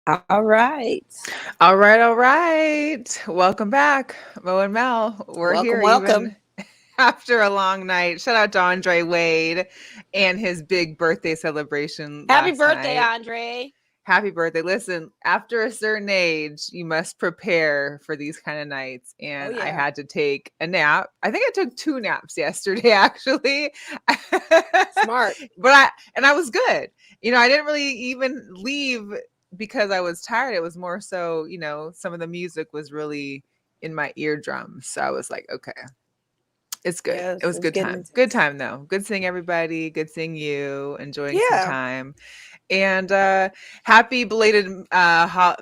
All right. All right, all right. Welcome back, Mo and Mel. We're Welcome, here welcome. even after a long night. Shout out to Andre Wade and his big birthday celebration Happy last birthday, night. Andre. Happy birthday. Listen, after a certain age, you must prepare for these kind of nights. Oh, And I yeah. had to take a nap. I think I took 2 naps yesterday, actually. Smart. I was good. I didn't really even leave because I was tired. It was more so, some of the music was really in my eardrums. So I was like, okay, it's good. It Yes, was it's good getting time. Good intense. time though. Good seeing everybody. Good seeing you. Enjoying some Yeah. time. And happy belated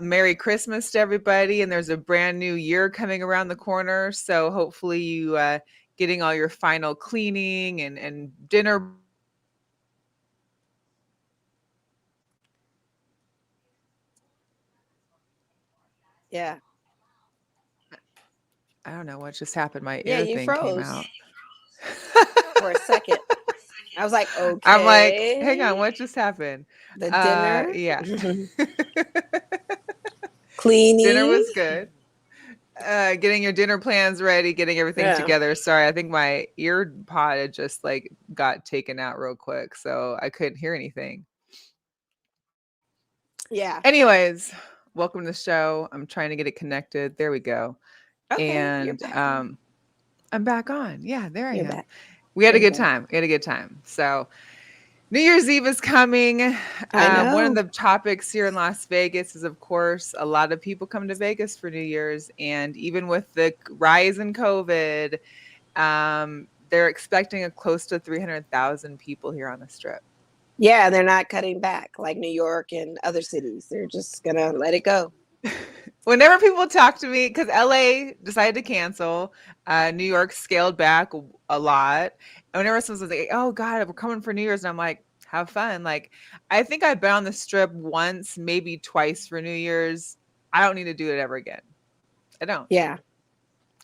Merry Christmas to everybody. And there's a brand new year coming around the corner. So hopefully you getting all your final cleaning and dinner prepped and everything Yeah. I don't know what just happened. My Yeah, ear you thing came froze out. for a second. I was like, I'm like, hang on, okay. what just happened? The dinner, Yeah. Dinner cleaning. was good. Getting your dinner plans ready, getting everything Yeah. together. Sorry, I think my ear pod had just like got taken out real quick, so I couldn't hear anything. Yeah. Anyways, welcome to the show. I'm trying to get it connected. There we go. Okay. You're And back on. I'm back on. Yeah, there I You're am. back. We had There a you good go. time. We had a good time. So New Year's Eve is coming. I One of know. the topics here in Las Vegas is, of course, a lot of people come to Vegas for New Year's. And even with the rise in COVID, they're expecting a close to 300,000 people here on the strip. Yeah, they're not cutting back like New York and other cities. They're just going to let it go. Whenever people talk to me, because LA decided to cancel, New York scaled back a lot. And whenever someone's like, oh God, we're coming for New Year's, and I'm like, have fun. Like, I think I've been on the strip once, maybe twice for New Year's. I don't need to do it ever again. I don't. Yeah.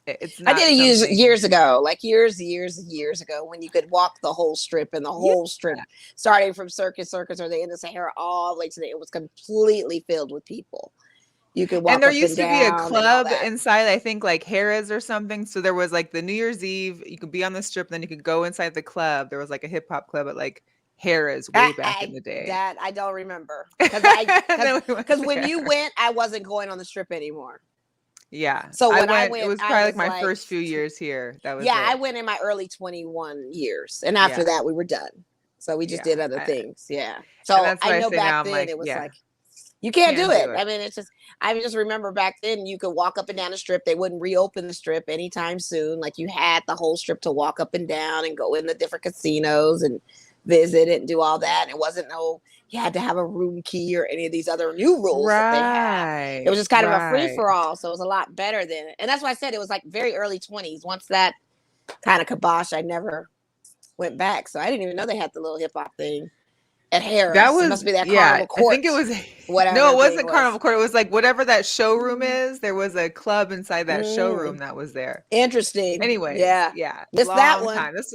It's I did not it something. years ago, like years ago, when you could walk the whole strip and the Yeah. whole strip, starting from Circus or the end of Sahara all the way to the, it was completely filled with people. You could And walk there up and used to be a down and all club that. inside, I think like Harrah's or something. So there was like the New Year's Eve, you could be on the strip, then you could go inside the club. There was like a hip hop club at like Harrah's way back in the day. That I don't remember And then we went because when you there. went, I wasn't going on the strip anymore. Yeah. So I when I went, it went, was I probably like was my like, first few years here. That was yeah, I it. went in my early 21 years, and after Yeah. that, we were done. So we just Yeah. did other things. Yeah. And So that's I why I know say back now I'm then like, it was yeah, like, you can't do can't do it. it. I mean, it's just, I just remember back then you could walk up and down the strip. They wouldn't reopen the strip anytime soon. Like you had the whole strip to walk up and down and go in the different casinos and visit it and do all that. And it wasn't no, you had to have a room key or any of these other new rules that they have. It was Right. just kind of a free Right. for all. So it was a lot better than it. And that's why I said it was like very early 20s. Once that kind of kibosh, I never went back. So I didn't even know they had the little hip hop thing at That Harris. It was, must be that yeah, Carnival I think Court, it was, no, whatever it thing wasn't was. Carnival Court. It was like whatever that showroom is. There was a club inside that showroom Mm, that was there. interesting. Anyways, Yeah. yeah, Missed that long one. time. This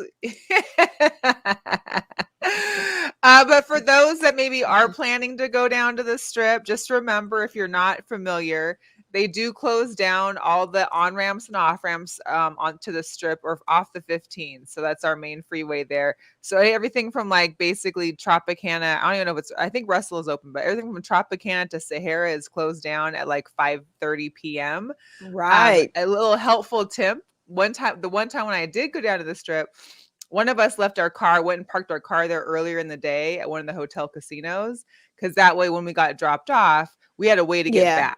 but for those that maybe are planning to go down to the strip, just remember if you're not familiar, they do close down all the on ramps and off ramps onto the strip or off the 15. So that's our main freeway there. So everything from like basically Tropicana, I don't even know if it's, I think Russell is open, but everything from Tropicana to Sahara is closed down at like 5:30 p.m. Right. A little helpful tip. The one time when I did go down to the strip, one of us left our car, went and parked our car there earlier in the day at one of the hotel casinos, because that way when we got dropped off, we had a way to get Yeah. back.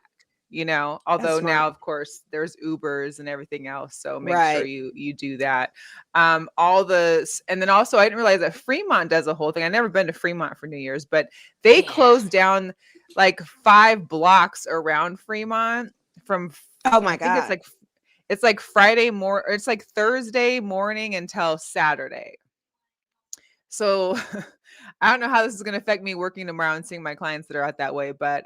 That's Although smart. now of course there's Ubers and everything else, so make sure Right. you do that. And then also I didn't realize that Fremont does a whole thing. I've never been to Fremont for New Year's, but they Yeah. closed down like 5 blocks around Fremont from, Oh I my think God. it's like it's like Thursday morning until Saturday. So I don't know how this is going to affect me working tomorrow and seeing my clients that are out that way, but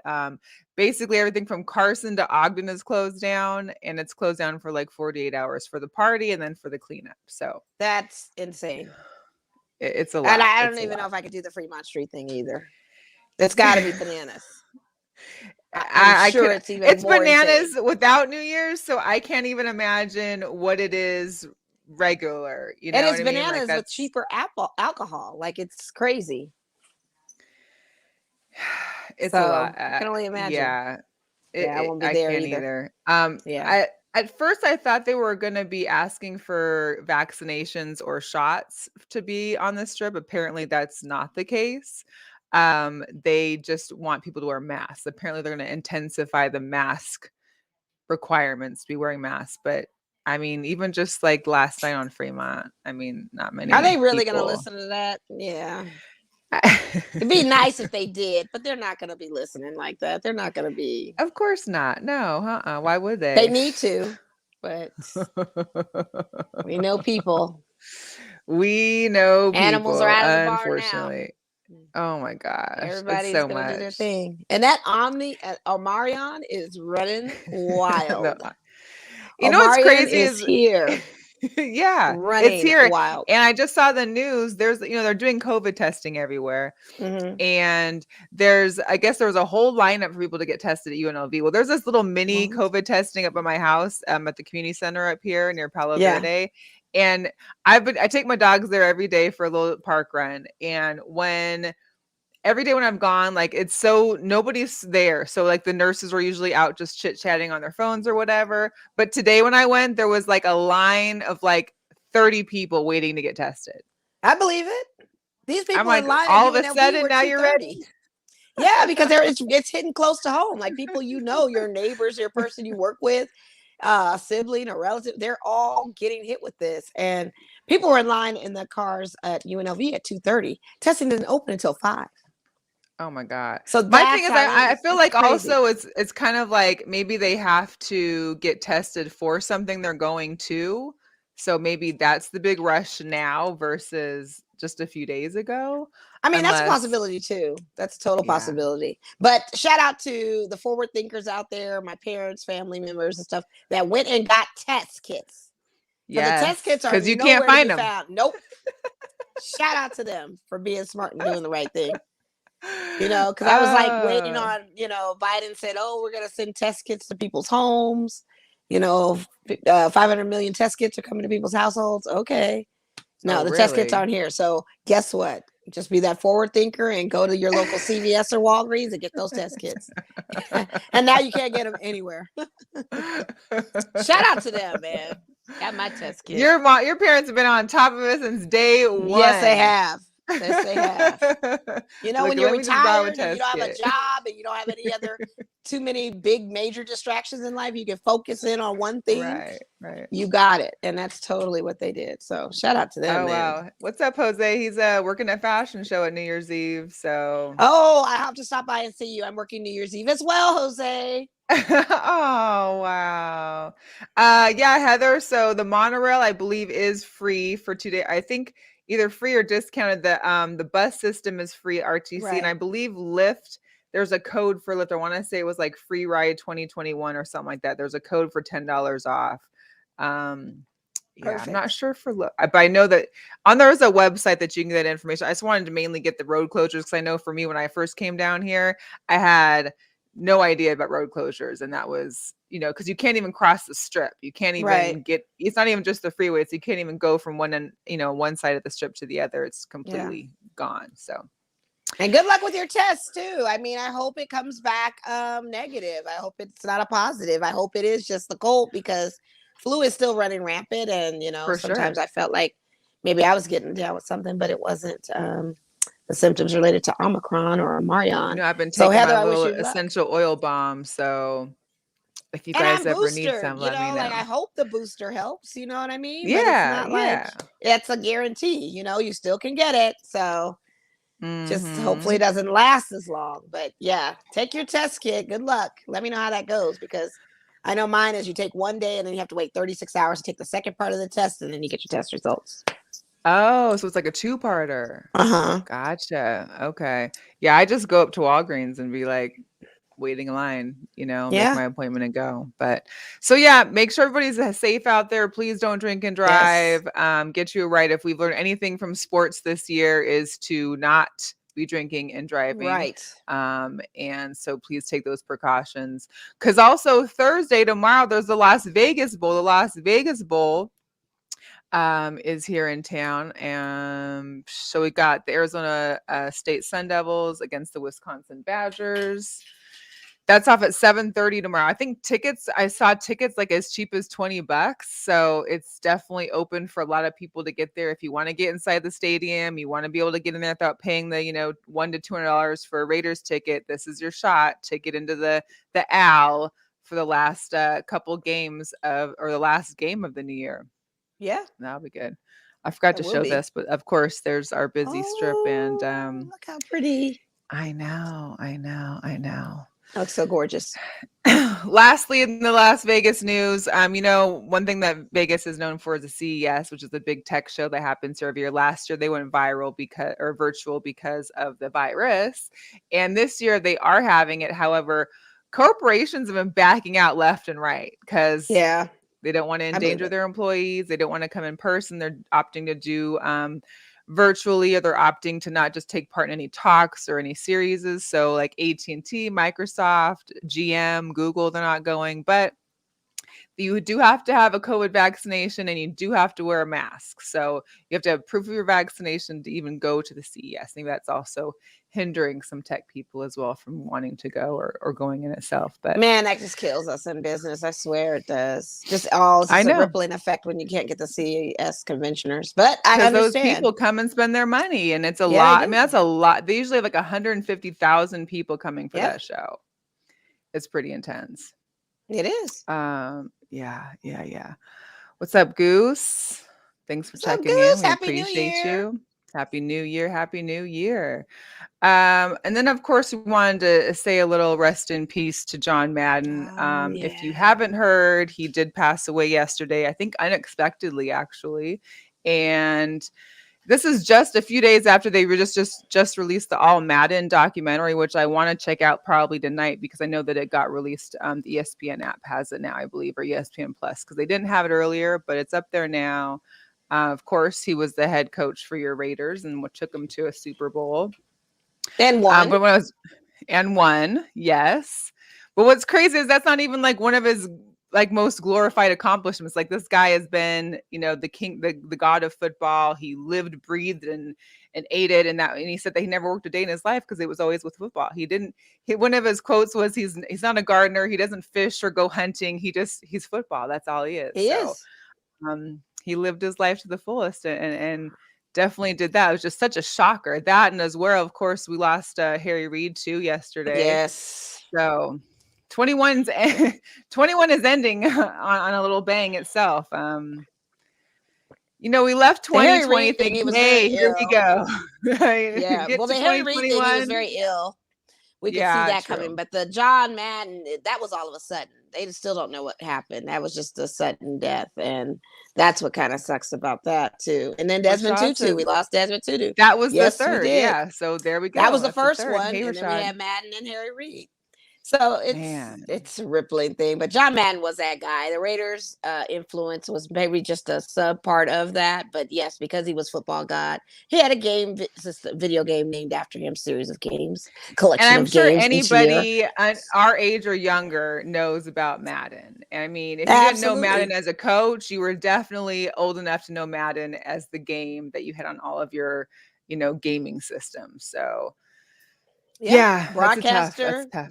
basically everything from Carson to Ogden is closed down, and it's closed down for like 48 hours for the party and then for the cleanup. So That's insane. it's a And lot. I don't It's a even know lot. if I could do the Fremont Street thing either. It's got to be bananas. I'm sure it's even it's more bananas insane. without New Year's, so I can't even imagine what it is regular. You And know what it's I mean? Like bananas with that's cheaper alcohol. Like it's crazy. it's a So lot. I can only imagine. Yeah, Yeah, I won't be I there can't either. either. Yeah. I at first I thought they were going to be asking for vaccinations or shots to be on this trip. Apparently, that's not the case. They just want people to wear masks. Apparently, they're going to intensify the mask requirements to be wearing masks. But I mean, even just like last night on Fremont, I mean, not Are many they really going to people. listen to that? Yeah. It'd be nice if they did, but they're not going to be listening like that. They're not going to be. Of course not. No, why would They they? need to, but we know people. We know Animals are people, out of the barn now. unfortunately. Oh my gosh, it's Everybody's so going to do their much. thing. And that Omarion is running No, wild. you know what's Omarion crazy is is here yeah, it's running here. wild. And I just saw the news. There's, they're doing COVID testing everywhere. And I guess there was a whole lineup for people to get tested at UNLV. Well, there's this little mini COVID testing up at my house at the community center up here near Palo Verde. And I take my dogs there every day for a little park run. And every day when I'm gone, like it's so nobody's there. So like the nurses were usually out just chit-chatting on their phones or whatever. But today when I went, there was like a line of like 30 people waiting to get tested. I believe it. These people I'm like, in line all at of a UNLV sudden were now you're ready. Yeah, because it's hitting close to home. Like people, your neighbors, your person you work with, a sibling, a relative, they're all getting hit with this. And people were in line in the cars at UNLV at 2:30. Testing doesn't open until 5. Oh my God. So My thing that's is, how I feel like crazy. also it's kind of like maybe they have to get tested for something they're going to. So maybe that's the big rush now versus just a few days ago. I mean, that's a Unless, possibility too. That's a total yeah. possibility. But shout out to the forward thinkers out there, my parents, family members, and stuff that went and got test kits. Yes, the test kits are because you can't find them. found. Nope. Shout out to them for being smart and doing the right thing. Because I was like waiting on, Biden said, oh, we're going to send test kits to people's homes. 500 million test kits are coming to people's households. Okay. No, the test kits aren't here. So guess what? Just be that forward thinker and go to your local CVS or Walgreens and get those test kits. And now you can't get them anywhere. Shout out to them, man. Got my test kit. Your parents have been on top of it since day one. Yes, they have. Yes, they have. When you're retired and you don't have a job and you don't have any other too many big major distractions in life, you can focus in on one thing. Right. You got it. And that's totally what they did. So shout out to them. Oh, wow. What's up, Jose? He's working at fashion show at New Year's Eve. So I have to stop by and see you. I'm working New Year's Eve as well, Jose. Oh, wow. Yeah, Heather. So the monorail, I believe, is free for 2 days. I think either free or discounted. The bus system is free RTC, and I believe Lyft. There's a code for Lyft. I want to say it was like Free Ride 2021 or something like that. There's a code for $10 off. Yeah, I'm not sure but I know that there's a website that you can get information. I just wanted to mainly get the road closures because I know for me when I first came down here, I had no idea about road closures, and that was because you can't even cross the strip. You can't even it's not even just the freeway, so you can't even go from one end, one side of the strip to the other. It's completely gone. So, and good luck with your test too. I mean, I hope it comes back negative. I hope it's not a positive. I hope it is just the cold because flu is still running rampant, and sometimes I felt like maybe I was getting down with something, but it wasn't the symptoms related to Omicron or Omarion. I've been taking my little essential oil bomb. So if you guys ever need some, let me know. Like I hope the booster helps. You know what I mean? Yeah, but it's not like it's a guarantee. You still can get it. So just hopefully it doesn't last as long. But yeah, take your test kit. Good luck. Let me know how that goes because I know mine is you take 1 day and then you have to wait 36 hours to take the second part of the test and then you get your test results. Oh, so it's like a 2-parter. Gotcha. Okay. Yeah, I just go up to Walgreens and be like waiting in line, make my appointment and go. But so yeah, make sure everybody's safe out there. Please don't drink and drive. Get you a ride. If we've learned anything from sports this year is to not be drinking and driving. Right. And so please take those precautions. Because also Thursday, tomorrow, there's the Las Vegas Bowl. The Las Vegas Bowl is here in town. And so we got the Arizona State Sun Devils against the Wisconsin Badgers. That's off at 7:30 tomorrow. I saw tickets like as cheap as $20. So it's definitely open for a lot of people to get there. If you want to get inside the stadium, you want to be able to get in there without paying the, $100 to $200 for a Raiders ticket. This is your shot to get into the Al for the last couple games or the last game of the new year. Yeah. That'll be good. I forgot to show this, but of course there's our busy strip and look how pretty. I know. Looks so gorgeous. Lastly, in the Las Vegas news, one thing that Vegas is known for is the CES, which is the big tech show that happens here every year. Last year they went virtual because of the virus, and this year they are having it. However, corporations have been backing out left and right because they don't want to endanger their employees. They don't want to come in person. They're opting to do virtually, or they're opting to not just take part in any talks or any series. So like AT&T, Microsoft, GM, Google, they're not going, but you do have to have a COVID vaccination and you do have to wear a mask. So you have to have proof of your vaccination to even go to the CES. I think that's also hindering some tech people as well from wanting to go or going in itself. But man, that just kills us in business. I swear it does. It's a rippling effect when you can't get the CES conventioners. But I understand. Those people come and spend their money, and it's a lot. I mean, that's a lot. They usually have like 150,000 people coming for that show. It's pretty intense. It is. Yeah. What's up, Goose? Thanks for checking in. We appreciate you. Happy New Year. And then, of course, we wanted to say a little rest in peace to John Madden. If you haven't heard, he did pass away yesterday, I think unexpectedly, actually. And this is just a few days after they were just released the All Madden documentary, which I want to check out probably tonight because I know that it got released. The ESPN app has it now, I believe, or ESPN Plus, because they didn't have it earlier, but it's up there now. Of course, he was the head coach for your Raiders and what took him to a Super Bowl. And won. And won, yes. But what's crazy is that's not even like one of his like most glorified accomplishments. Like this guy has been, the king, the god of football. He lived, breathed, and ate it. And he said that he never worked a day in his life because it was always with football. One of his quotes was, he's not a gardener. He doesn't fish or go hunting. He's football. That's all he is. He is. He lived his life to the fullest and definitely did that. It was just such a shocker. That, and as well, of course, we lost Harry Reid too yesterday. Yes. So 21 is ending on a little bang itself. We left 2020 thinking, hey, here we go. Yeah. Well, the Harry Reid thing, he was very ill. We could see that coming. But the John Madden, that was all of a sudden. They still don't know what happened. That was just a sudden death. And that's what kind of sucks about that, too. And then Desmond Tutu. We lost Desmond Tutu. That was the third. Yeah. So there we go. That was the first one. And then we had Madden and Harry Reid. So it's a rippling thing. But John Madden was that guy. The Raiders' influence was maybe just a sub part of that. But yes, because he was football god, he had a video game named after him, series of games, collection of games. And I'm sure anybody our age or younger knows about Madden. I mean, if you didn't know Madden as a coach, you were definitely old enough to know Madden as the game that you had on all of your, gaming systems. So yeah, broadcaster. That's tough.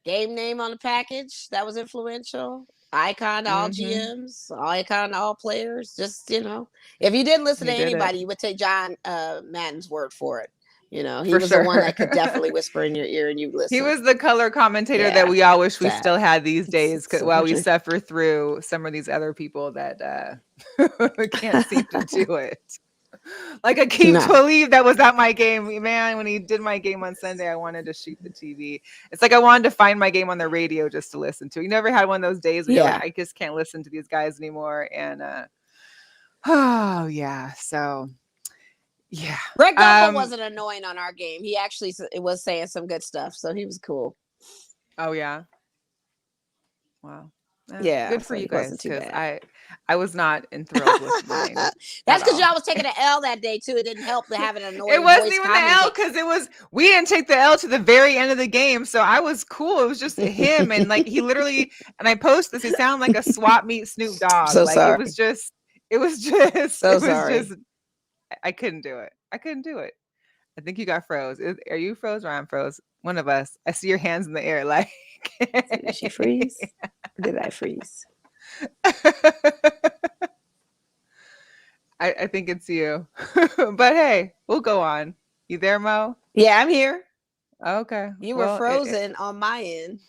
Game name on the package, that was influential. Icon to all GMs, icon to all players. Just, if you didn't listen to anybody, you would take John Madden's word for it. He was the one that could definitely whisper in your ear and you listen. He was the color commentator that we all wish we still had these days while we suffer through some of these other people that can't seem to do it. Like Akeem Talib, that was at my game. Man, when he did my game on Sunday, I wanted to shoot the TV. It's like I wanted to find my game on the radio just to listen to. You never had one of those days where I just can't listen to these guys anymore. And so Greg Gumbel wasn't annoying on our game. He actually was saying some good stuff, so he was cool. Oh yeah. Wow. Yeah, good for so you he guys, wasn't too because bad. I was not enthralled with mine. That's because all. y'all was taking an L that day too. It didn't help to have an It annoying wasn't voice even the L, because we didn't take the L to the very end of the game, so I was cool. It was just him, and like he literally, and I post this. He sounded like a swap meet Snoop Dogg. So Like sorry. it was just. I couldn't do it. I think you got froze. Are you froze or I'm froze? One of us. I see your hands in the air. Like, did she freeze? Or did I freeze? I think it's you. But hey, we'll go on. You there, Mo? Yeah, I'm here. Okay. You were frozen on my end.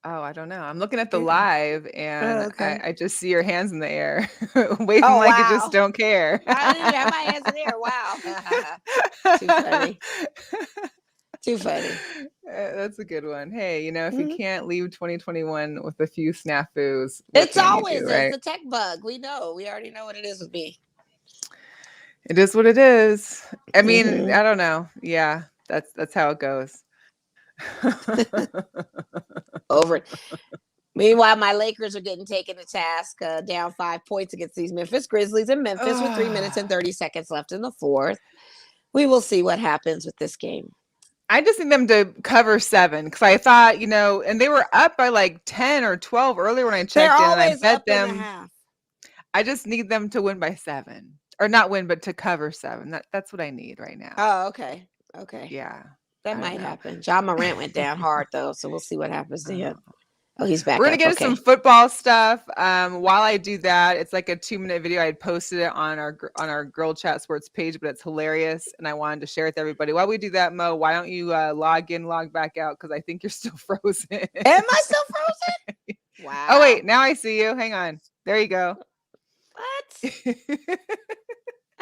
Oh, I don't know. I'm looking at the live, and okay. I just see your hands in the air, waving Oh, like you wow. just don't care. I didn't even have my hands in the air. Wow. Too funny. Too funny. That's a good one. Hey, if you can't leave 2021 with a few snafus, It's always right? It's the tech bug. We know. We already know what it is with me. It is what it is. I mean, I don't know. Yeah, that's how it goes. Over it. Meanwhile, my Lakers are getting taken to task, down 5 points against these Memphis Grizzlies in Memphis with 3 minutes and 30 seconds left in the fourth. We will see what happens with this game. I just need them to cover 7, because I thought, and they were up by like 10 or 12 earlier when I checked in, and I bet them. I just need them to win by 7, or not win, but to cover 7. That's what I need right now. Oh, okay. Yeah, that might happen. John Morant went down hard though, so we'll see what happens to him. Oh, he's back. We're gonna get into some football stuff. While I do that, it's like a 2-minute video. I had posted it on our Girl Chat Sports page, but it's hilarious, and I wanted to share it with everybody. While we do that, Mo, why don't you log in, log back out? Because I think you're still frozen. Am I still frozen? Wow. Oh wait, now I see you. Hang on. There you go. What?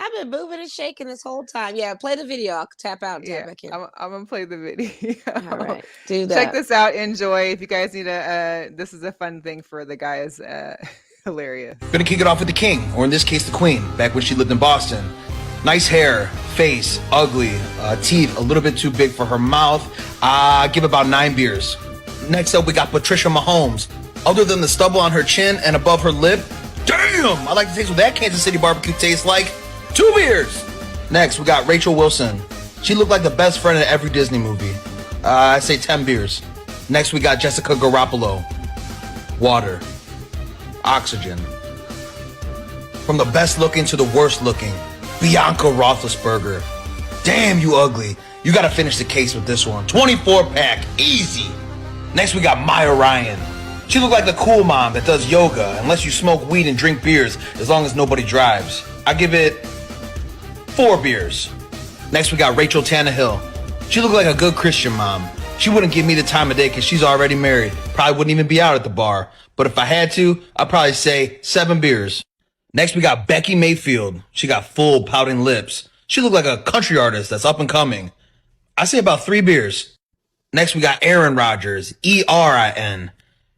I've been moving and shaking this whole time. Yeah, play the video. I'll tap out and tap back in. I'm gonna play the video. All right, do that. Check this out. Enjoy. If you guys need this is a fun thing for the guys. Hilarious. Gonna kick it off with the king, or in this case, the queen, back when she lived in Boston. Nice hair, face, ugly, teeth a little bit too big for her mouth. Give about 9 beers. Next up, we got Patricia Mahomes. Other than the stubble on her chin and above her lip, damn, I like to taste what that Kansas City barbecue tastes like. 2 beers. Next, we got Rachel Wilson. She looked like the best friend in every Disney movie. I say 10 beers. Next, we got Jessica Garoppolo. Water. Oxygen. From the best looking to the worst looking, Bianca Roethlisberger. Damn, you ugly. You gotta finish the case with this one. 24-pack, easy. Next, we got Maya Ryan. She looked like the cool mom that does yoga unless you smoke weed and drink beers, as long as nobody drives. I give it 4 beers. Next, we got Rachel Tannehill. She looked like a good Christian mom. She wouldn't give me the time of day because she's already married. Probably wouldn't even be out at the bar. But if I had to, I'd probably say 7 beers. Next, we got Becky Mayfield. She got full pouting lips. She looked like a country artist that's up and coming. I say about 3 beers. Next, we got Aaron Rodgers. ERIN.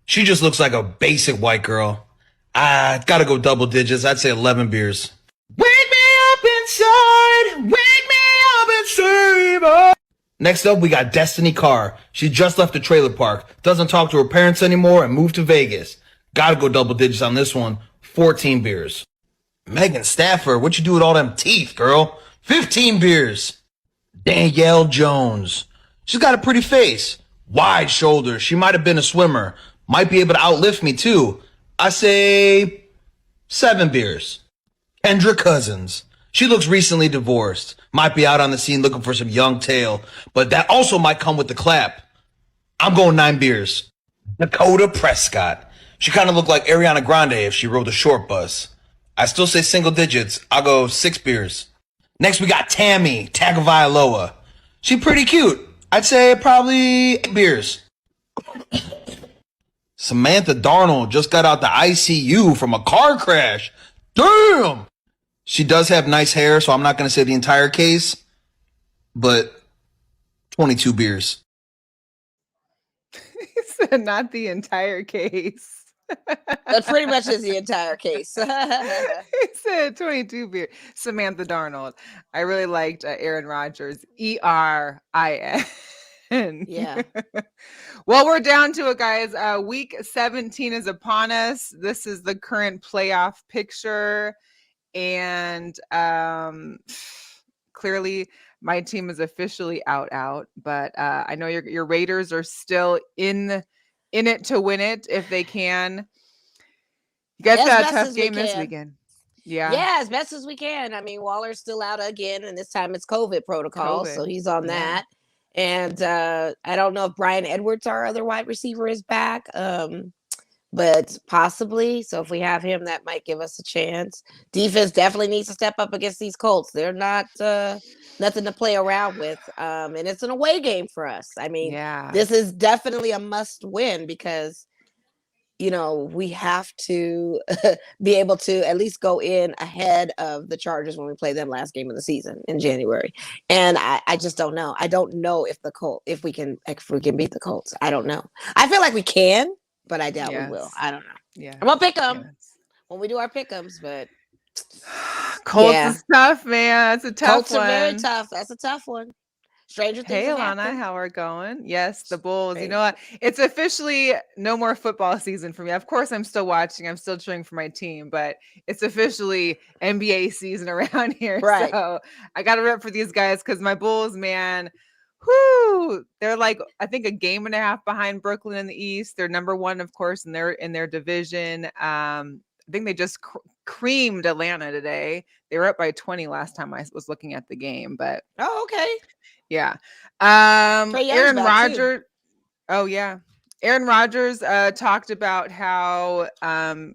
She just looks like a basic white girl. Gotta go double digits. I'd say 11 beers. Wake me up inside. Wake me up and save us. Next up, we got Destiny Carr. She just left the trailer park, doesn't talk to her parents anymore, and moved to Vegas. Gotta go double digits on this one. 14 beers. Megan Stafford, what you do with all them teeth, girl? 15 beers. Danielle Jones. She's got a pretty face. Wide shoulders. She might have been a swimmer. Might be able to outlift me, too. I say 7 beers. Kendra Cousins. She looks recently divorced. Might be out on the scene looking for some young tail, but that also might come with the clap. I'm going 9 beers. Dakota Prescott. She kind of looked like Ariana Grande if she rode the short bus. I still say single digits. I'll go 6 beers. Next, we got Tammy Tagovailoa. She pretty cute. I'd say probably 8 beers. Samantha Darnold just got out the ICU from a car crash. Damn! She does have nice hair, so I'm not going to say the entire case, but 22 beers. He said not the entire case. That pretty much is the entire case. He said 22 beers. Samantha Darnold. I really liked Aaron Rodgers. ERIN. Yeah. Well, we're down to it, guys. Week 17 is upon us. This is the current playoff picture. And clearly my team is officially out. But I know your Raiders are still in it to win it if they can. You guys got a tough game this weekend. Yeah, as best as we can. I mean, Waller's still out again, and this time it's COVID protocol, so he's on that. And I don't know if Brian Edwards, our other wide receiver, is back, but possibly. So if we have him, that might give us a chance. Defense definitely needs to step up against these Colts. They're not nothing to play around with, and it's an away game for us. I mean, this is definitely a must win because we have to be able to at least go in ahead of the Chargers when we play them last game of the season in January. And I just don't know. I don't know if we can beat the Colts. I don't know. I feel like we can, but I doubt we will. I don't know. Yeah. I'm gonna pick them when we do our pick'ems, but Colts is tough, man. That's a tough Colts one. are very tough. That's a tough one. Stranger things. Hey, Alana, how are going? Yes, the Bulls. You know what? It's officially no more football season for me. Of course, I'm still watching. I'm still cheering for my team, but it's officially NBA season around here. Right. So I got to rip for these guys because my Bulls, man, whoo, they're like, I think, a game and a half behind Brooklyn in the East. They're number one, of course, in their division. I think they just creamed Atlanta today. They were up by 20 last time I was looking at the game, but okay. Yeah. Aaron Rodgers. Oh, yeah. Aaron Rodgers talked about how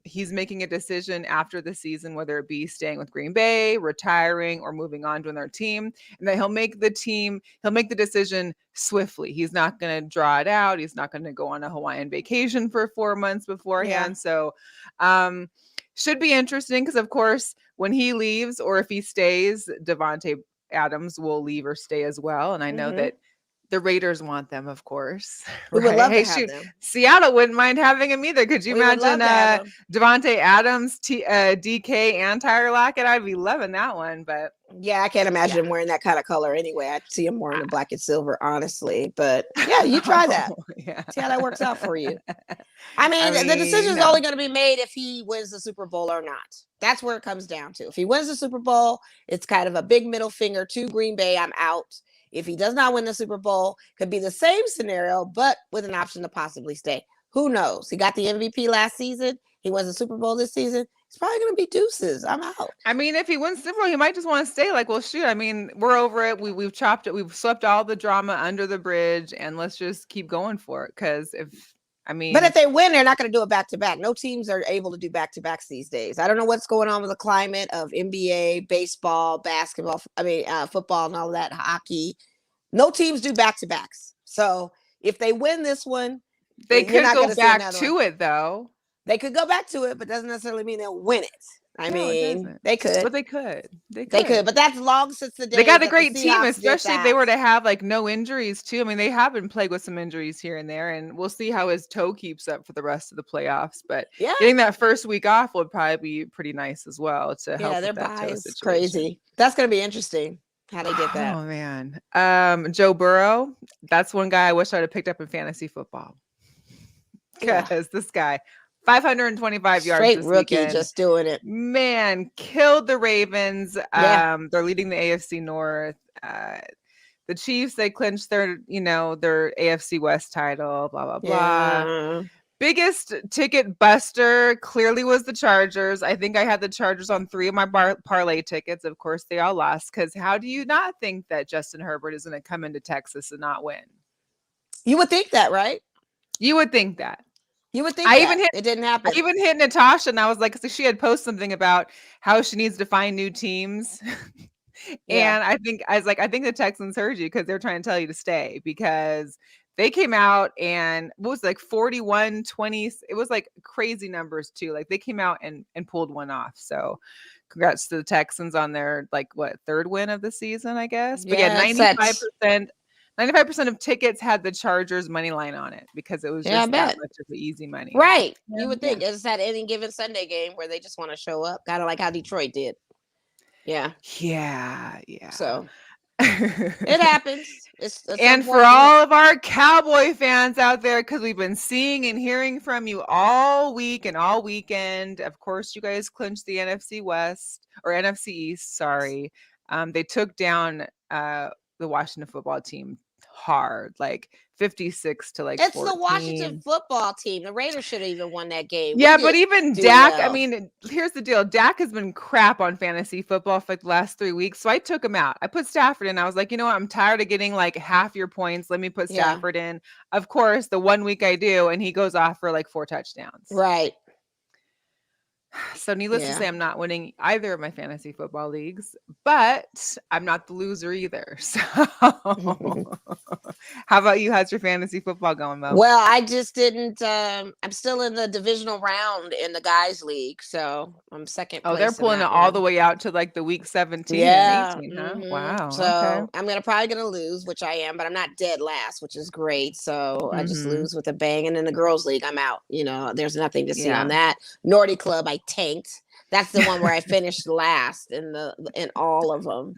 he's making a decision after the season, whether it be staying with Green Bay, retiring, or moving on to another team, and that he'll make the decision swiftly. He's not going to draw it out. He's not going to go on a Hawaiian vacation for 4 months beforehand. Yeah. So should be interesting because, of course, when he leaves or if he stays, Devontae Adams will leave or stay as well. And I know that the Raiders want them, of course. We would love to have them. Seattle wouldn't mind having him either. Could you imagine Devontae Adams, DK, and Tyler Lockett? I'd be loving that one. But yeah, I can't imagine him wearing that kind of color anyway. I see him wearing the black and silver, honestly. But yeah, you try that. See how that works out for you. I mean, the decision is only going to be made if he wins the Super Bowl or not. That's where it comes down to. If he wins the Super Bowl, it's kind of a big middle finger to Green Bay. I'm out. If he does not win the Super Bowl, could be the same scenario, but with an option to possibly stay. Who knows? He got the MVP last season. He wins the Super Bowl this season. It's probably going to be deuces. I'm out. I mean, if he wins the Super Bowl, he might just want to stay. Like, well, shoot. I mean, we're over it. We've chopped it. We've swept all the drama under the bridge, and let's just keep going for it. Because but if they win, they're not going to do it back-to-back. No teams are able to do back-to-backs these days. I don't know what's going on with the climate of NBA, baseball, basketball, football and all that, hockey. No teams do back-to-backs. So if they win this one, they could go back to it, though. They could go back to it, but doesn't necessarily mean they'll win it. I mean, they could. But they could. But that's long since the day. They got a great team, especially if they were to have no injuries too. I mean, they have been plagued with some injuries here and there, and we'll see how his toe keeps up for the rest of the playoffs. But getting that first week off would probably be pretty nice as well to help. Yeah, their bye is crazy. That's going to be interesting how they did that. Oh man, Joe Burrow. That's one guy I wish I'd have picked up in fantasy football because this guy. 525 yards. Straight rookie, weekend. Just doing it. Man, killed the Ravens. They're leading the AFC North. The Chiefs, they clinched their AFC West title. Blah blah blah. Biggest ticket buster clearly was the Chargers. I think I had the Chargers on 3 of my parlay tickets. Of course, they all lost. Because how do you not think that Justin Herbert is going to come into Texas and not win? You would think that, right? You would think that. You would think it didn't happen. I even hit Natasha and I was like, so she had posted something about how she needs to find new teams. And I think the Texans heard you because they're trying to tell you to stay because they came out and what was 41-20. It was crazy numbers too. They came out and pulled one off. So congrats to the Texans on their third win of the season, I guess. But 95% of tickets had the Chargers money line on it because it was just that much of the easy money. Right. Yeah. You would think it's at any given Sunday game where they just want to show up, kind of like how Detroit did. Yeah. Yeah. So It happens. It's And for all of our Cowboy fans out there, because we've been seeing and hearing from you all week and all weekend. Of course, you guys clinched the NFC West or NFC East. Sorry, they took down the Washington football team hard, like 56 to like. It's 14. the Washington football team. The Raiders should have even won that game. Yeah, but even Dak, I mean, here's the deal. Dak has been crap on fantasy football for like the last 3 weeks. So I took him out. I put Stafford in. I was like, you know what? I'm tired of getting like half your points. Let me put Stafford in. Of course, the 1 week I do, and he goes off for like 4 touchdowns. Right. So needless to say, I'm not winning either of my fantasy football leagues, but I'm not the loser either. So how about you? How's your fantasy football going, Mo? Well, I just didn't. I'm still in the divisional round in the guys league. So I'm second place. Oh, they're pulling it all the way out to like the week 17 and 18, huh? Wow. So okay. I'm probably gonna lose, which I am, but I'm not dead last, which is great. So I just lose with a bang. And in the girls league, I'm out. You know, there's nothing to see on that. Nordy Club, I tanked. That's the one where I finished last in all of them,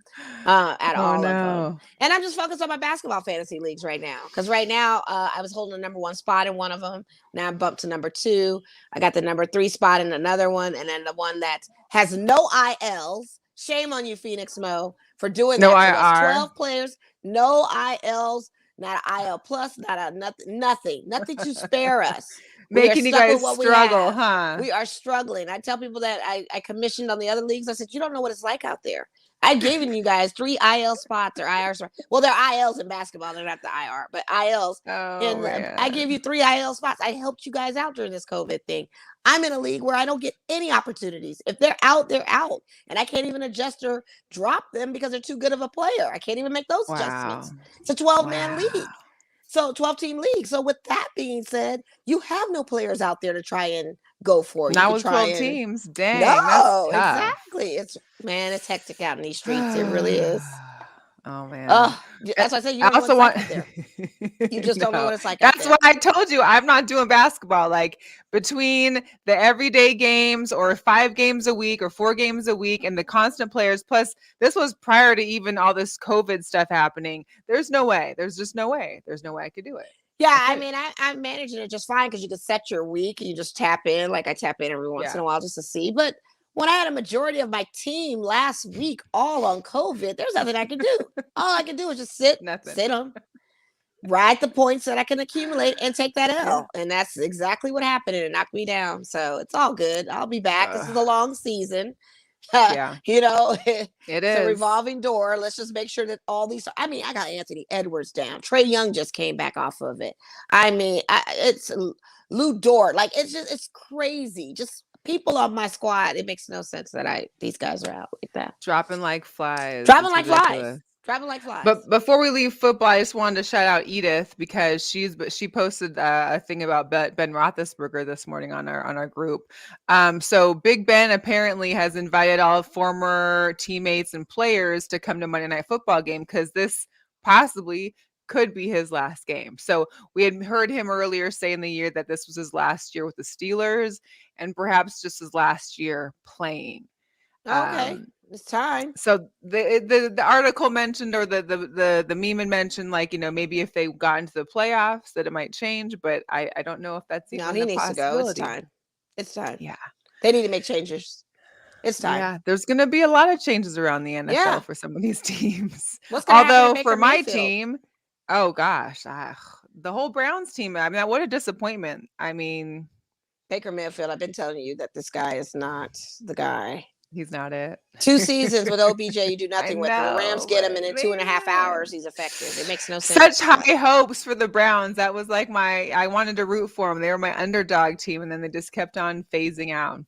of them. And I'm just focused on my basketball fantasy leagues right now. Because right now I was holding the number 1 spot in one of them. Now I'm bumped to number 2. I got the number 3 spot in another one, and then the one that has no ILs. Shame on you, Phoenix Mo, for doing no that. No IR. 12 players, no ILs, not an IL plus, not a nothing to spare us. Making you guys struggle, huh? We are struggling. I tell people that I commissioned on the other leagues. I said, you don't know what it's like out there. I've given you guys 3 IL spots or IR spots. Well, they're ILs in basketball. They're not the IR, but ILs. I gave you 3 IL spots. I helped you guys out during this COVID thing. I'm in a league where I don't get any opportunities. If they're out, they're out. And I can't even adjust or drop them because they're too good of a player. I can't even make those adjustments. It's a 12-man league. So 12-team league. So with that being said, you have no players out there to try and go for. Not with 12 teams. Dang. No, exactly. It's hectic out in these streets. It really is. Oh man. That's why I say you also want there. You just don't know what it's like. That's why I told you I'm not doing basketball. Like between the everyday games or 5 games a week or 4 games a week and the constant players, plus this was prior to even all this COVID stuff happening. There's no way. There's just no way. There's no way I could do it. Yeah, I mean, I'm managing it just fine because you can set your week and you just tap in. Like I tap in every once in a while just to see. But when I had a majority of my team last week all on COVID, there's nothing I can do. All I can do is just sit them, ride the points that I can accumulate and take that L. And that's exactly what happened. And it knocked me down. So it's all good. I'll be back. This is a long season. You know, it's a revolving door. Let's just make sure that all these. I mean, I got Anthony Edwards down. Trey Young just came back off of it. I mean, it's Lou Dort. Like it's crazy. Just people on my squad. It makes no sense that these guys are out like that. Dropping like flies. Driving like flies. But before we leave football, I just wanted to shout out Edith because she posted a thing about Ben Roethlisberger this morning on our group. So Big Ben apparently has invited all former teammates and players to come to Monday Night Football game because this possibly could be his last game. So we had heard him earlier say in the year that this was his last year with the Steelers and perhaps just his last year playing. Okay. It's time. So the article mentioned, or the meme mentioned, like, you know, maybe if they got into the playoffs that it might change, but I don't know if that's even he a needs possibility. to go. It's time. Yeah. They need to make changes. It's time. Yeah, there's going to be a lot of changes around the NFL for some of these teams. Although for my team, oh gosh, the whole Browns team, I mean, what a disappointment. I mean, Baker Mayfield, I've been telling you that this guy is not the guy. He's not it. 2 seasons with OBJ, you do nothing with him. The Rams get him, and in 2.5 hours, he's effective. It makes no sense. Such high hopes for the Browns. That was like I wanted to root for them. They were my underdog team, and then they just kept on phasing out.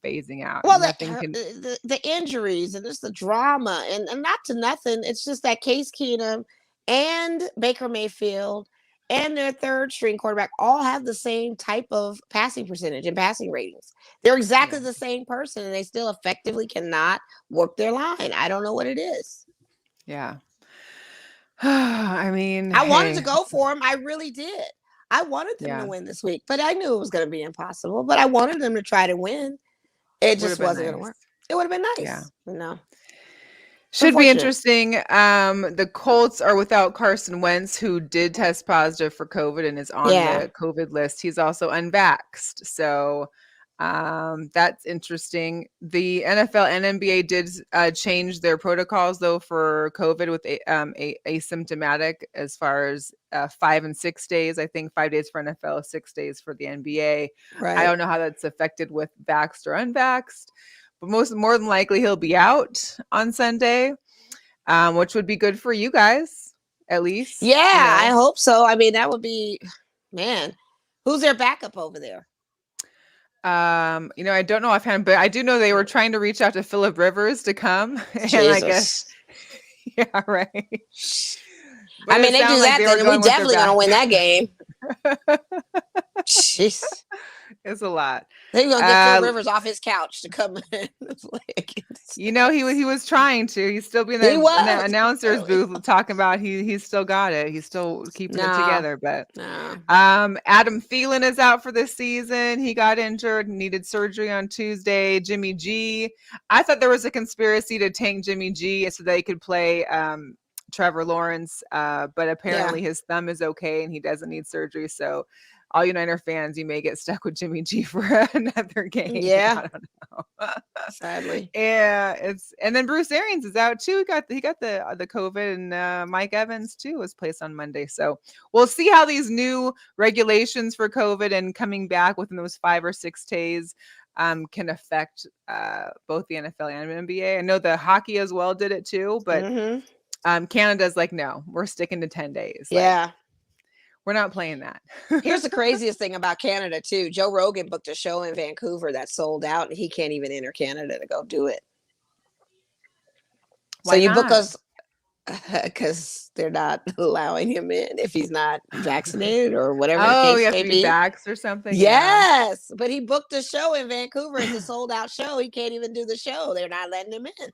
Well, the injuries and just the drama, and not to nothing. It's just that Case Keenum and Baker Mayfield and their third string quarterback all have the same type of passing percentage and passing ratings. They're exactly the same person, and they still effectively cannot work their line. I don't know what it is. Yeah. I mean, I wanted to go for them. I really did. I wanted them to win this week, but I knew it was going to be impossible. But I wanted them to try to win. It just wasn't going to work. It would have been nice. Yeah. No. Should be Unfortunate. interesting. The Colts are without Carson Wentz, who did test positive for COVID and is on Yeah. the COVID list. He's also unvaxxed. So that's interesting. The NFL and NBA did change their protocols, though, for COVID with asymptomatic as far as 5 and 6 days. I think 5 days for NFL, 6 days for the NBA. Right. I don't know how that's affected with vaxxed or unvaxxed. But more than likely he'll be out on Sunday, which would be good for you guys, at least. Yeah, you I know. hope so. I mean, that would be, man. Who's their backup over there? I don't know offhand, but I do know they were trying to reach out to Phillip Rivers to come, and I guess, yeah, right. But I mean, they do that, then we definitely gonna win that game. Jeez. It's a lot. They're gonna get Phil Rivers off his couch to come in. He was trying to. He's still being in the announcer's booth talking about he's still got it. He's still keeping it together. But Adam Thielen is out for this season. He got injured, needed surgery on Tuesday. Jimmy G. I thought there was a conspiracy to tank Jimmy G so they could play Trevor Lawrence, but apparently his thumb is okay and he doesn't need surgery. So all you Niner fans, you may get stuck with Jimmy G for another game. Yeah, I don't know. Sadly, yeah. And then Bruce Arians is out too. He got the COVID, and Mike Evans too was placed on Monday. So we'll see how these new regulations for COVID and coming back within those 5 or 6 days can affect both the NFL and NBA. I know the hockey as well did it too, but Canada's like, no, we're sticking to 10 days. Yeah. We're not playing that. Here's the craziest thing about Canada, too. Joe Rogan booked a show in Vancouver that sold out, and he can't even enter Canada to go do it. Why so you not? book us because they're not allowing him in if he's not vaccinated or whatever. Oh, you have to be vaxxed or something? Yes. Yeah. But he booked a show in Vancouver. It's a sold out show. He can't even do the show. They're not letting him in.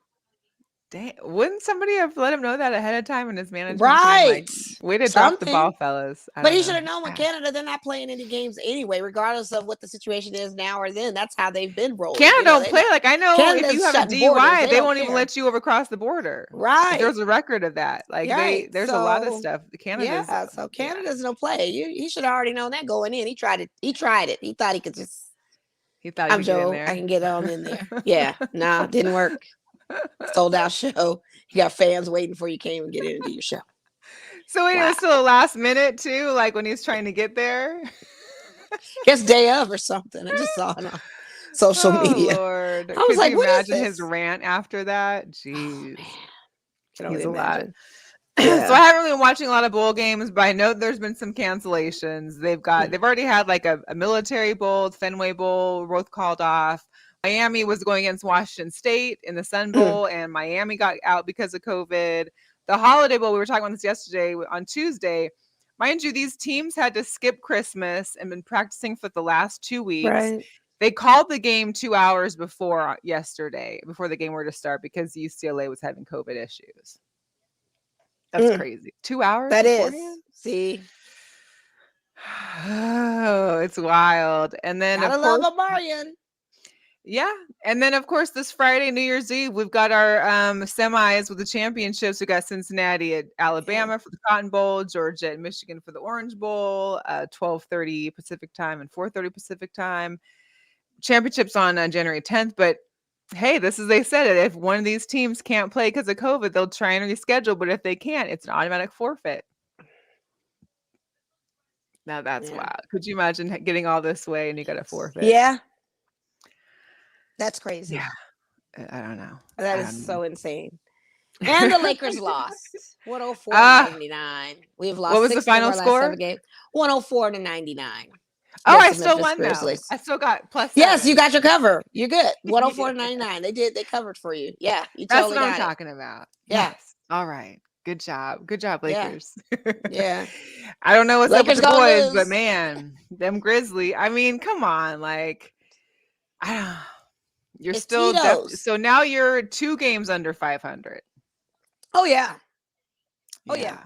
Dang, wouldn't somebody have let him know that ahead of time and his management right team, like, way to drop the ball, fellas? But he should have known with Canada, they're not playing any games anyway, regardless of what the situation is now or then. That's how they've been rolling. Canada don't play. Like, I know Canada's if you have a DUI, they won't even let you over across the border. Right. There's a record of that. Like, there's a lot of stuff. Canada's so Canada's no play. He should have already known that going in. He tried it. He thought he could just. He thought I'm Joe. I can get on in there. Yeah. No, it didn't work. Sold out show. You got fans waiting for you. Can't even get into your show. So it was still a last minute too, like when he was trying to get there. Guess day of or something. I just saw it on social media. Lord. I was Could like, you what imagine is his rant after that? Jeez. He's a lot. Yeah. So I haven't really been watching a lot of bowl games, but I know there's been some cancellations. They've already had like a military bowl, Fenway Bowl, both called off. Miami was going against Washington State in the Sun Bowl, and Miami got out because of COVID. The Holiday Bowl, we were talking about this yesterday on Tuesday. Mind you, these teams had to skip Christmas and been practicing for the last 2 weeks. Right. They called the game 2 hours before yesterday, before the game were to start, because UCLA was having COVID issues. That's crazy. 2 hours? That beforehand? is. See? Oh, it's wild. And then, gotta love a Marion. Yeah. And then, of course, this Friday, New Year's Eve, we've got our semis with the championships. We got Cincinnati at Alabama for the Cotton Bowl, Georgia and Michigan for the Orange Bowl, 12:30 Pacific time and 4:30 Pacific time. Championships on January 10th. But hey, they said it. If one of these teams can't play because of COVID, they'll try and reschedule. But if they can't, it's an automatic forfeit. Now that's wild. Could you imagine getting all this way and you got a forfeit? Yeah. That's crazy. Yeah. I don't know. That is so insane. And the Lakers lost 104-99. We've lost. What was the final score? 104-99. Oh, I still won though. I still got +7. Yes, you got your cover. You're good. 104-99. They covered for you. Yeah, you totally That's what I'm got talking about. Yeah. Yes. All right. Good job. Good job, Lakers. Yeah. I don't know what's Lakers up with the boys, lose. but man, them Grizzly. I mean, come on. Like, I don't. You're it's still Tito's. So now you're 2 games under 500. Oh yeah. Oh yeah.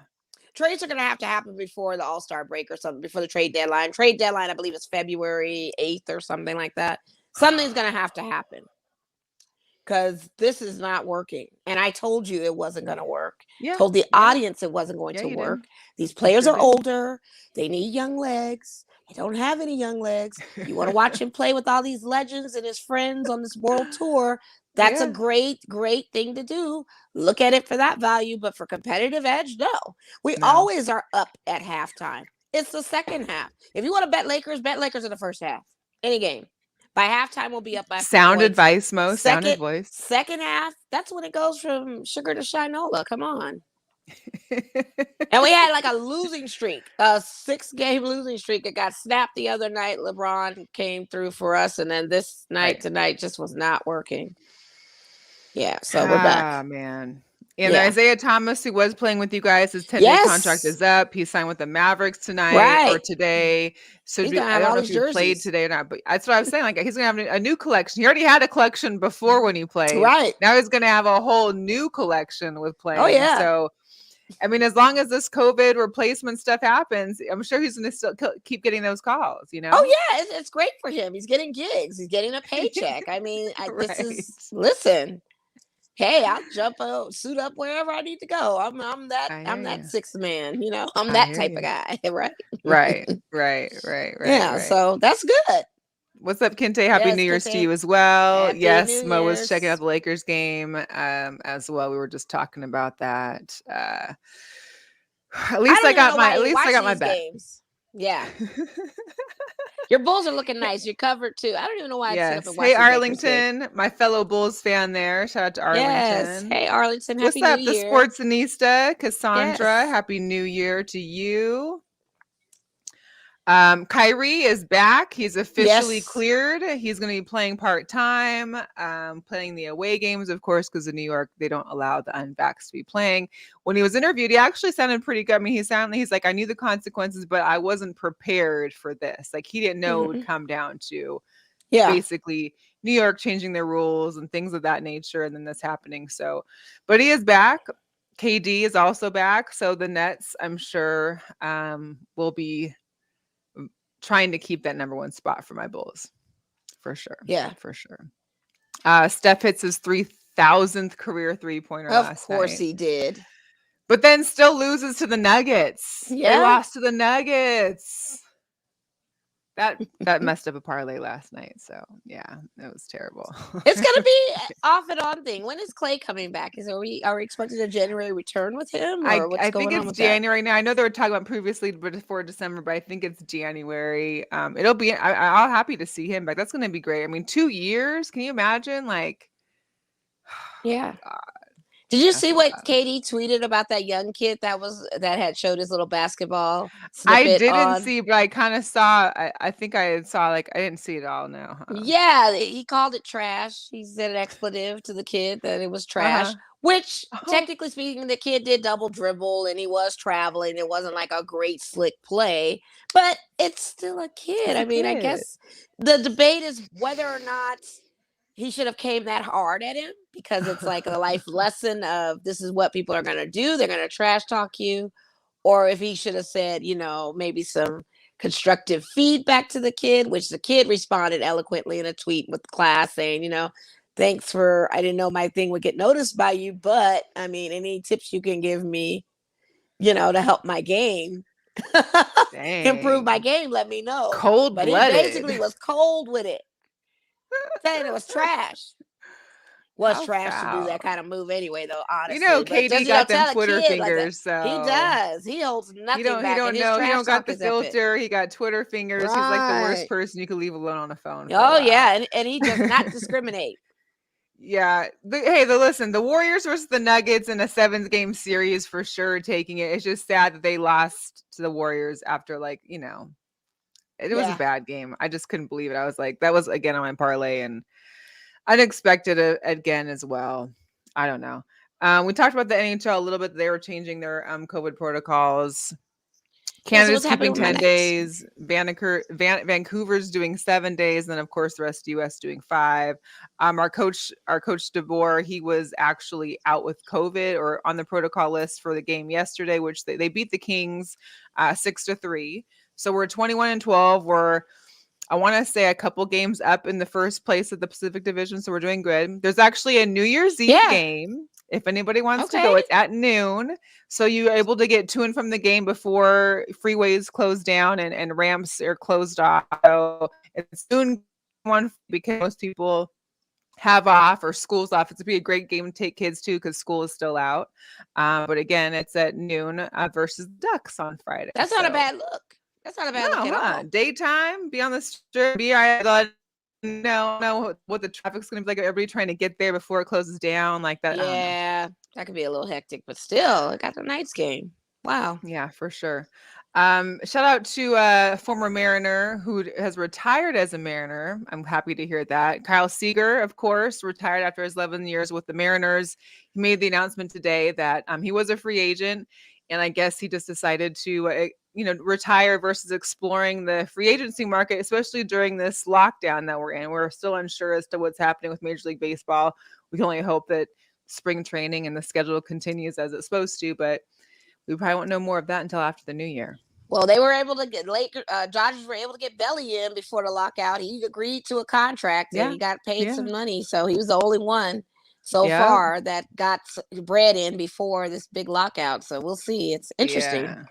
Trades are going to have to happen before the All-Star break or something, before the trade deadline. Trade deadline, I believe, is February 8th or something like that. Something's going to have to happen. because this is not working. And I told you it wasn't going to work. Yeah. Told the Yeah. audience it wasn't going Yeah, to you work. did. These players sure are did. older. They need young legs. They don't have any young legs. You want to watch him play with all these legends and his friends on this world tour. That's a Yeah. great, great thing to do. Look at it for that value. But for competitive edge, no. We No. always are up at halftime. It's the second half. If you want to bet Lakers in the first half. Any game. By halftime, we'll be up by Sound points. advice, Mo. Sound Second, advice. second half, that's when it goes from sugar to shinola. Come on. And we had like a losing streak, a 6-game losing streak. It got snapped the other night. LeBron came through for us. And then this night tonight just was not working. Yeah, so we're back. Ah, man. And Isaiah Thomas, who was playing with you guys, his 10-day contract is up. He signed with the Mavericks tonight or today. So I don't know if he played today or not, but that's what I was saying. Like, he's going to have a new collection. He already had a collection before when he played. Right. Now he's going to have a whole new collection with playing. Oh, yeah. So, I mean, as long as this COVID replacement stuff happens, I'm sure he's going to still keep getting those calls, you know? Oh, yeah. It's great for him. He's getting gigs. He's getting a paycheck. I mean, listen. Hey, I'll jump out, suit up wherever I need to go. I'm that sixth man, you know. I'm that type of guy, right? Right. Yeah, so that's good. What's up, Kente? Happy New Year's to you as well. Happy Mo was checking out the Lakers game as well. We were just talking about that. At least I got my bet. Games. Yeah. Your Bulls are looking nice. You're covered too. I don't even know why I sit up and watch. Hey, Arlington, my fellow Bulls fan there. Shout out to Arlington. Yes. Hey, Arlington. Happy New Year. The Sportsanista, Cassandra. Yes. Happy New Year to you. Kyrie is back. He's officially cleared. He's going to be playing part-time, playing the away games, of course, because in New York, they don't allow the unvaxxed to be playing. When he was interviewed, he actually sounded pretty good. I mean, he's like, I knew the consequences, but I wasn't prepared for this. Like, he didn't know it would come down to basically New York changing their rules and things of that nature, and then this happening. So, but he is back. KD is also back. So the Nets, I'm sure, will be trying to keep that number one spot for my Bulls. For sure. Yeah. For sure. Steph hits his 3,000th career three-pointer last night. Of course he did. But then still loses to the Nuggets. Yeah. They lost to the Nuggets. That messed up a parlay last night. So yeah, it was terrible. It's gonna be off and on thing. When is Clay coming back? Are we expecting a January return with him? Or I think it's January now. I know they were talking about previously before December, but I think it's January. It'll be. I'll happy to see him back. That's gonna be great. I mean, 2 years. Can you imagine? Like, yeah. God. Did you see what Katie tweeted about that young kid that had showed his little basketball? I didn't see, but I kind of saw. I think I saw. Like, I didn't see it all now. Yeah, he called it trash. He said an expletive to the kid that it was trash. Which, technically speaking, the kid did double dribble and he was traveling. It wasn't like a great slick play, but it's still a kid. I mean, I guess the debate is whether or not he should have came that hard at him, because it's like a life lesson of this is what people are going to do. They're going to trash talk you. Or if he should have said, you know, maybe some constructive feedback to the kid, which the kid responded eloquently in a tweet with class saying, you know, thanks for, I didn't know my thing would get noticed by you, but I mean, any tips you can give me, you know, to help my game, improve my game, let me know. Cold-blooded. But he basically was cold with it. Saying it was trash. Trash to do that kind of move anyway, though, honestly. You know, KD got them Twitter fingers. Like he does. He holds nothing back. He don't got the filter. He got Twitter fingers. Right. He's like the worst person you could leave alone on a phone. Oh, yeah. And he does not discriminate. Yeah. Listen, the Warriors versus the Nuggets in a 7-game series for sure taking it. It's just sad that they lost to the Warriors after, like, you know, it was a bad game. I just couldn't believe it. I was like, that was again on my parlay and unexpected again as well. I don't know. We talked about the NHL a little bit. They were changing their COVID protocols. Canada's keeping 10 days. Vancouver's doing 7 days. And then, of course, the rest of the U.S. doing 5. Our coach DeBoer, he was actually out with COVID or on the protocol list for the game yesterday, which they beat the Kings 6-3. So we're 21-12. We're I want to say a couple games up in the first place of the Pacific Division, so we're doing good. There's actually a New Year's Eve game. If anybody wants to go, it's at noon. So you're able to get to and from the game before freeways close down and ramps are closed off. So it's soon one because most people have off or school's off. It's be a great game to take kids to because school is still out. But again, it's at noon versus Ducks on Friday. That's not a bad look. That's not a bad look at all. Daytime, be on the strip, know what the traffic's going to be like. Everybody trying to get there before it closes down like that. Yeah, that could be a little hectic, but still, it got the Knights game. Wow. Yeah, for sure. Shout out to a former Mariner who has retired as a Mariner. I'm happy to hear that. Kyle Seager, of course, retired after his 11 years with the Mariners. He made the announcement today that he was a free agent, and I guess he just decided to retire versus exploring the free agency market, especially during this lockdown that we're in. We're still unsure as to what's happening with Major League Baseball. We can only hope that spring training and the schedule continues as it's supposed to, but we probably won't know more of that until after the new year. Well, they were able to get Dodgers were able to get Belly in before the lockout. He agreed to a contract and he got paid some money. So he was the only one so far that got bread in before this big lockout. So we'll see. It's interesting. Yeah.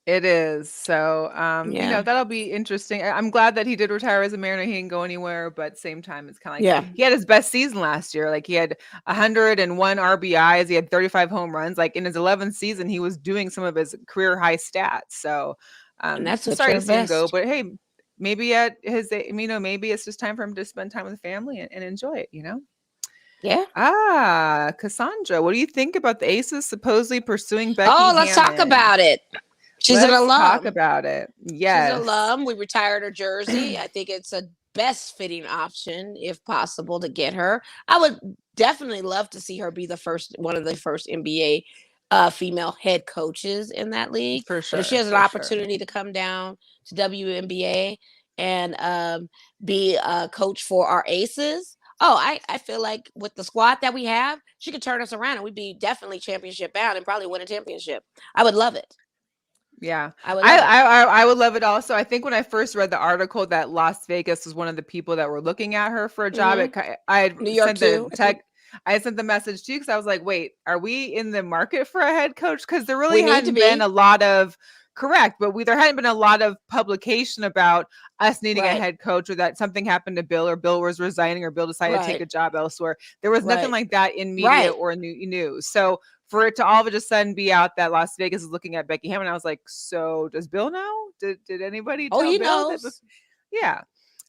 It is. So, that'll be interesting. I'm glad that he did retire as a Mariner. He didn't go anywhere, but at the same time, it's kind of like he had his best season last year. Like he had 101 RBIs. He had 35 home runs. Like in his 11th season, he was doing some of his career high stats. So, and that's sorry to see him go, but hey, maybe at his, maybe it's just time for him to spend time with the family and enjoy it, Yeah. Cassandra, what do you think about the Aces supposedly pursuing Becky let's talk about it. She's an alum. Talk about it. Yes. She's an alum. We retired her jersey. I think it's a best fitting option, if possible, to get her. I would definitely love to see her be one of the first NBA female head coaches in that league. For sure. But if she has an opportunity to come down to WNBA and be a coach for our Aces, I feel like with the squad that we have, she could turn us around and we'd be definitely championship bound and probably win a championship. I would love it. Yeah, I would love it also. I think when I first read the article that Las Vegas was one of the people that were looking at her for a job, I had New York too. I sent the message to you because I was like, wait, are we in the market for a head coach? Because there really hadn't been a lot of there hadn't been a lot of publication about us needing a head coach or that something happened to Bill or Bill was resigning or Bill decided to take a job elsewhere. There was nothing like that in media or news. So for it to all of a sudden be out that Las Vegas is looking at Becky Hammond, I was like, so does Bill know? Did anybody tell he Bill? knows.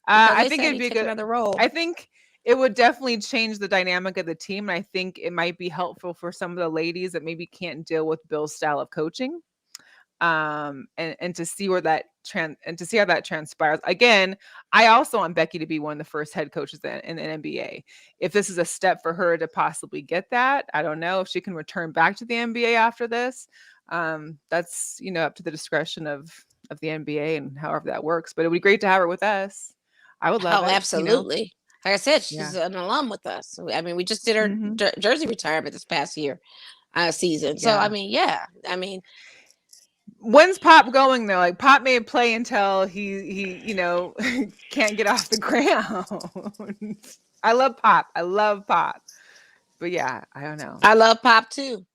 I think it'd be good. Another role. I think it would definitely change the dynamic of the team. And I think it might be helpful for some of the ladies that maybe can't deal with Bill's style of coaching. And to see where that to see how that transpires. Again, I also want Becky to be one of the first head coaches in the NBA. If this is a step for her to possibly get that, I don't know if she can return back to the NBA after this. That's up to the discretion of the NBA and however that works. But it would be great to have her with us. I would love it. Absolutely. Like I said, she's an alum with us. I mean, we just did her jersey retirement this past season. So when's Pop going though? Like Pop may play until he can't get off the ground. I love Pop. But yeah, I don't know. I love Pop too.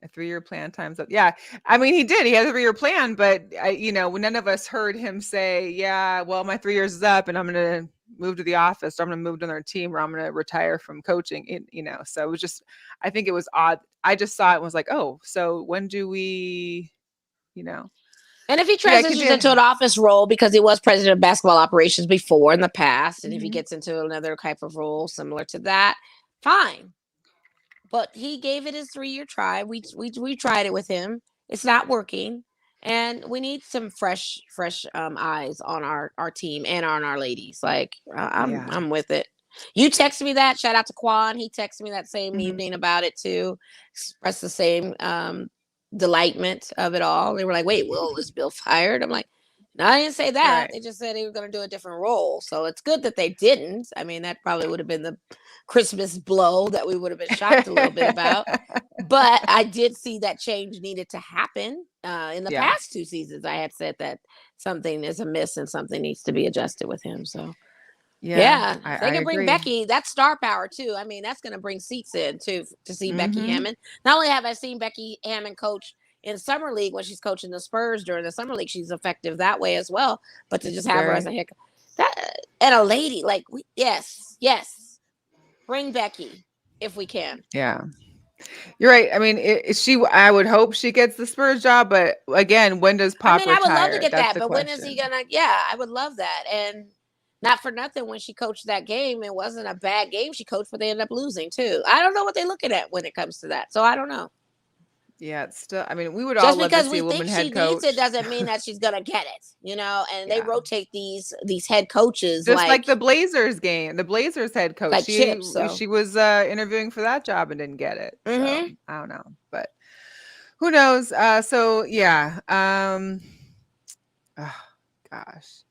A 3-year plan time's up. Yeah. I mean, he did. He had a 3-year plan, but none of us heard him say, yeah, well, my 3 years is up and I'm going to move to the office, or I'm going to move to another team, or I'm going to retire from coaching. So it was just, I think it was odd. I just saw it and was like, oh, so when do we, And if he transitions into an office role because he was president of basketball operations before in the past, and if he gets into another type of role similar to that, fine. But he gave it his 3-year try. We tried it with him. It's not working, and we need some fresh eyes on our team and on our ladies. Like I'm with it. You texted me that. Shout out to Quan. He texted me that same evening about it too. Expressed the same delightment of it all. They were like, wait, is Bill fired? I'm like, No, I didn't say that. Right. They just said they were going to do a different role. So it's good that they didn't. I mean, that probably would have been the Christmas blow that we would have been shocked a little bit about. But I did see that change needed to happen. In the Yeah. past 2 seasons, I had said that something is amiss and something needs to be adjusted with him. So yeah, if they I can bring agree. Becky, that's star power too. I mean, that's going to bring seats in too to see Becky Mhm. Hammond. Not only have I seen Becky Hammond coach in summer league when she's coaching the Spurs during the summer league, she's effective that way as well. But to just have her as a head and a lady, like yes, bring Becky if we can. Yeah. You're right. I mean, I would hope she gets the Spurs job, but again, when does Pop I mean, I would love to retire? get That's that, the but when is question. he gonna? Yeah, I would love that. And not for nothing, when she coached that game, it wasn't a bad game she coached, but they ended up losing too. I don't know what they're looking at when it comes to that, so I don't know. Yeah, it's still. I mean, we would all Just love to because see we a think woman she head coach. needs it doesn't mean that she's gonna get it, you know. And they Yeah. rotate these head coaches Just like the Blazers game, the Blazers head coach. like She chips. So she was interviewing for that job and didn't get it. So Mhm. I don't know, but who knows? So yeah. Oh, gosh.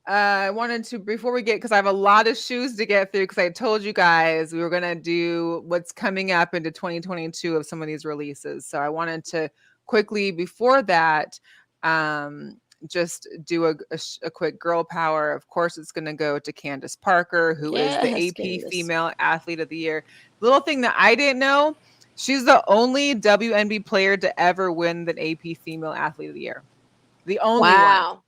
I wanted to, before we get, because I have a lot of shoes to get through, because I told you guys we were going to do what's coming up into 2022 of some of these releases. So I wanted to quickly, before that, just do a quick girl power. Of course, it's going to go to Candace Parker, who is the Yes, AP Candace. Female Athlete of the Year. Little thing that I didn't know, she's the only WNBA player to ever win the AP Female Athlete of the Year. The only one. Wow.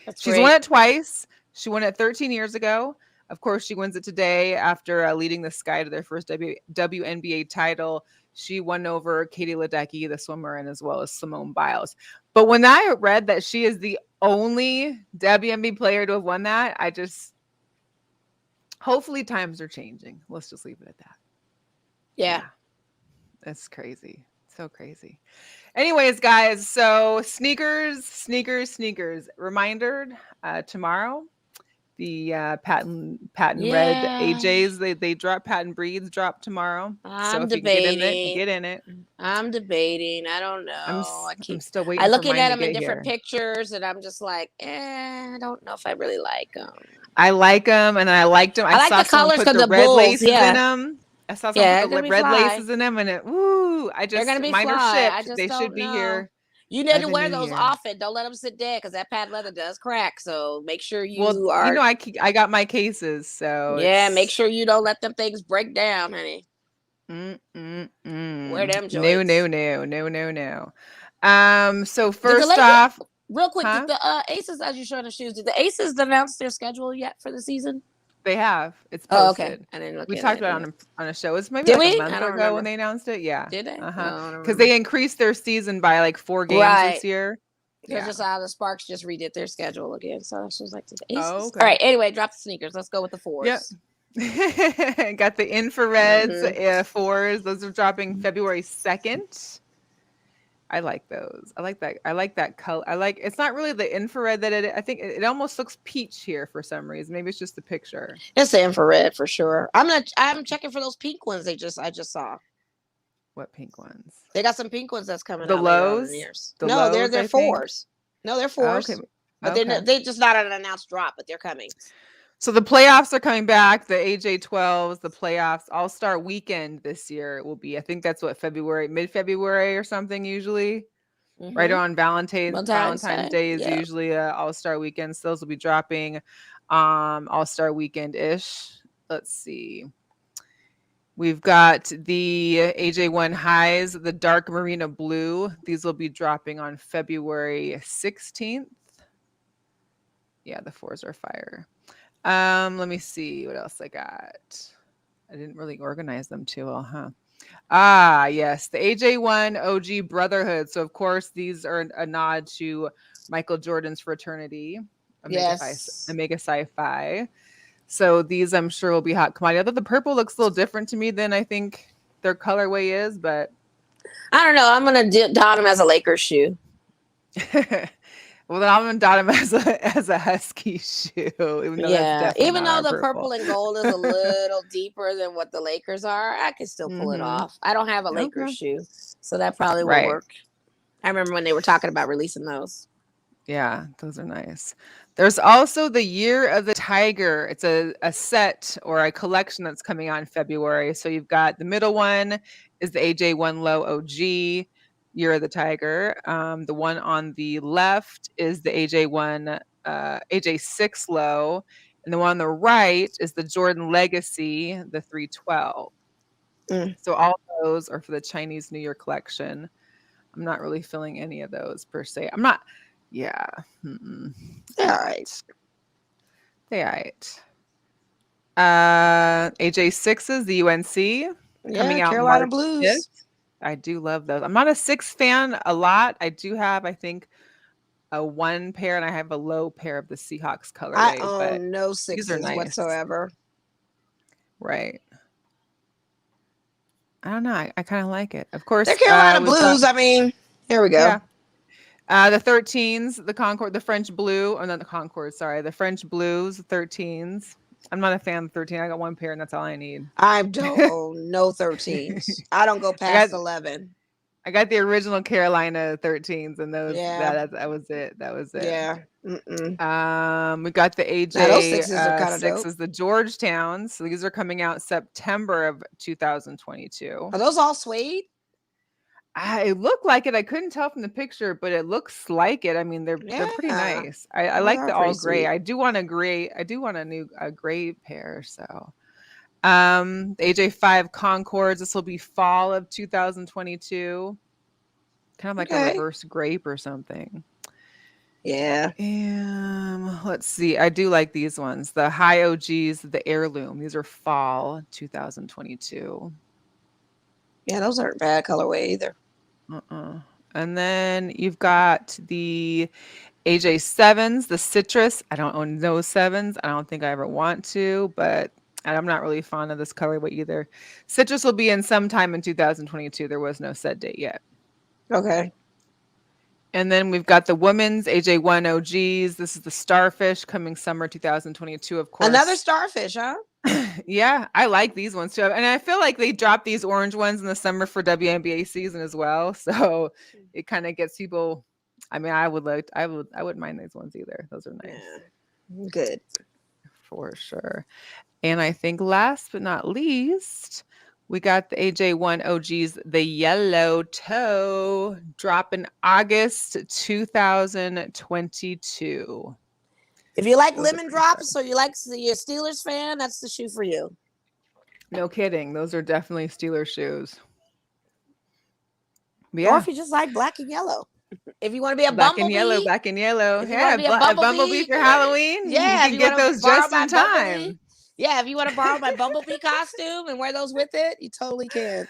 That's She's great. won it twice. She won it 13 years ago. Of course, she wins it today after leading the Sky to their first WNBA title. She won over Katie Ledecky, the swimmer, and as well as Simone Biles. But when I read that she is the only WNBA player to have won that, I just, hopefully times are changing. Let's just leave it at that. Yeah. That's crazy. So crazy. Anyways, guys, so sneakers. Reminder, tomorrow, the patent red AJs, they drop, patent breeds drop tomorrow. I'm so if debating. you can get in it. I'm debating. I don't know. I'm still waiting. I'm looking for at mine them in to get different here. pictures, and I'm just like, I don't know if I really like them. I like them, and I liked them. I like the colors because the red Bulls, laces yeah. in them. I saw someone Yeah, put they're the gonna be red fly. laces in them, and They're gonna be mine fly. are shipped. I just They don't should be know. here. You need by to the wear new those year. often. Don't let them sit dead, because that patent leather does crack. So make sure you are. You know, I got my cases, so Yeah, make sure you don't let them things break down, honey. Wear them joints. No. So first off, real quick, did the Aces, as you're showing the shoes, did the Aces announce their schedule yet for the season? they have. It's posted. Oh, okay. I didn't look. We at talked it about it on a show. It's maybe Did like we? a month I don't ago remember. when they announced it. Yeah. Did they? Because they increased their season by like 4 games Right. this year. Because just out of the Sparks just redid their schedule again. So she was like, the Aces. Oh, okay. All right. Anyway, drop the sneakers. Let's go with the fours. Yep. Got the infrareds, fours. Those are dropping February 2nd. I like those. I like that color. It's not really the infrared I think it almost looks peach here for some reason. Maybe it's just the picture. It's the infrared for sure. I'm checking for those pink ones I just saw. What pink ones? They got some pink ones that's coming the out. Lows? They're fours. No, they're fours. Okay. But they're just not an announced drop, but they're coming. So the playoffs are coming back. The AJ12s, the playoffs, All-Star Weekend this year it will be. I think that's what mid-February or something usually. Right on Valentine's Day is usually All-Star Weekend. So those will be dropping All-Star Weekend-ish. Let's see. We've got the AJ1 highs, the dark marina blue. These will be dropping on February 16th. Yeah, the fours are fire. Let me see what else I got. I didn't really organize them too well, huh? Yes, the AJ1 OG Brotherhood. So of course these are a nod to Michael Jordan's fraternity, Omega Psi Phi. So these I'm sure will be hot commodity. Although the purple looks a little different to me than I think their colorway is, but I don't know. I'm gonna dot them as a Lakers shoe. Well, then I'm gonna dot him as a Husky shoe. Even though the purple and gold is a little deeper than what the Lakers are, I can still pull it off. I don't have a Lakers shoe, so that probably will work. I remember when they were talking about releasing those. Yeah, those are nice. There's also the Year of the Tiger. It's a set or a collection that's coming out in February. So you've got the middle one is the AJ1 Low OG Year of the Tiger. The one on the left is the AJ6 Low. And the one on the right is the Jordan Legacy, the 312. So all those are for the Chinese New Year collection. I'm not really feeling any of those per se. I'm not. Yeah. All right. They all right. AJ6s, the UNC coming out Carolina March Blues. 5th. I do love those. I'm not a 6 fan a lot. I do have, I think, a 1 pair, and I have a low pair of the Seahawks colorway. I but own no these are 6s nice. whatsoever. Right. I don't know. I kind of like it. Of course, They're Carolina Blues. I mean, here we go. Yeah. The 13s, the Concord, the French blue, or not the Concord, sorry, the French blues, 13s. I'm not a fan of 13. I got 1 pair, and that's all I need. I don't own no 13s. I don't go past 11. I got the original Carolina 13s, and those. Yeah. That was it. That was it. Yeah. We got the AJ Now, those 6s are kind of dope. 6s, the Georgetowns. So these are coming out September of 2022. Are those all suede? It looked like it. I couldn't tell from the picture, but it looks like it. I mean, they're pretty nice. I like the all gray. Sweet. I do want a gray. I do want a gray pair. So, the AJ5 Concords. This will be fall of 2022. Kind of like a reverse grape or something. Yeah. Let's see. I do like these ones. The high OGs, the heirloom. These are fall 2022. Yeah, those aren't bad colorway either. And then you've got the AJ7s, the citrus. I don't own those 7s. I don't think I ever want to, but I'm not really fond of this colorway either. Citrus will be in sometime in 2022. There was no set date yet. Okay. And then we've got the women's AJ1 OGs. This is the Starfish coming summer 2022, of course. Another Starfish, huh? Yeah, I like these ones too. And I feel like they drop these orange ones in the summer for WNBA season as well. So it kind of gets people. I mean, I wouldn't mind these ones either. Those are nice. Yeah. Good. For sure. And I think last but not least, we got the AJ1 OGs, the yellow toe, dropping August 2022. If you like lemon drops or you like you're a Steelers fan, that's the shoe for you. No kidding. Those are definitely Steelers shoes. Yeah. Or if you just like black and yellow. If you want to be a black bumblebee. Black and yellow. Yeah, a bumblebee for Halloween. Yeah. You can get those just in time. Bumblebee. Yeah, if you want to borrow my bumblebee costume and wear those with it, you totally can.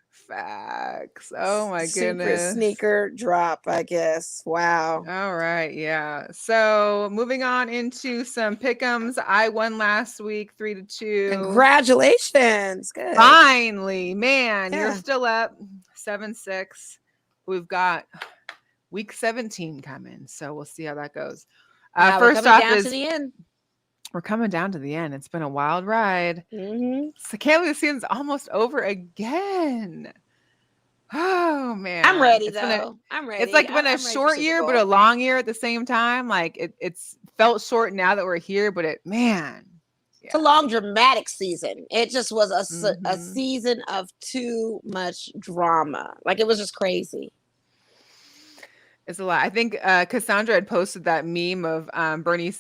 Facts. Oh my Super goodness. sneaker drop, I guess. Wow. All right. Yeah. So moving on into some pick'ems. I won last week 3-2. Congratulations. Good. Finally, man, Yeah. you're still up 7-6. We've got week 17 coming. So we'll see how that goes. First off down to the end. We're coming down to the end. It's been a wild ride. Mm-hmm. So can't believe the season's almost over again. Oh man, I'm ready though. I'm ready. It's like been a short year, but a long year at the same time. Like it's felt short now that we're here, but it's a long dramatic season. It just was a season of too much drama. Like it was just crazy. It's a lot. I think Cassandra had posted that meme of Bernie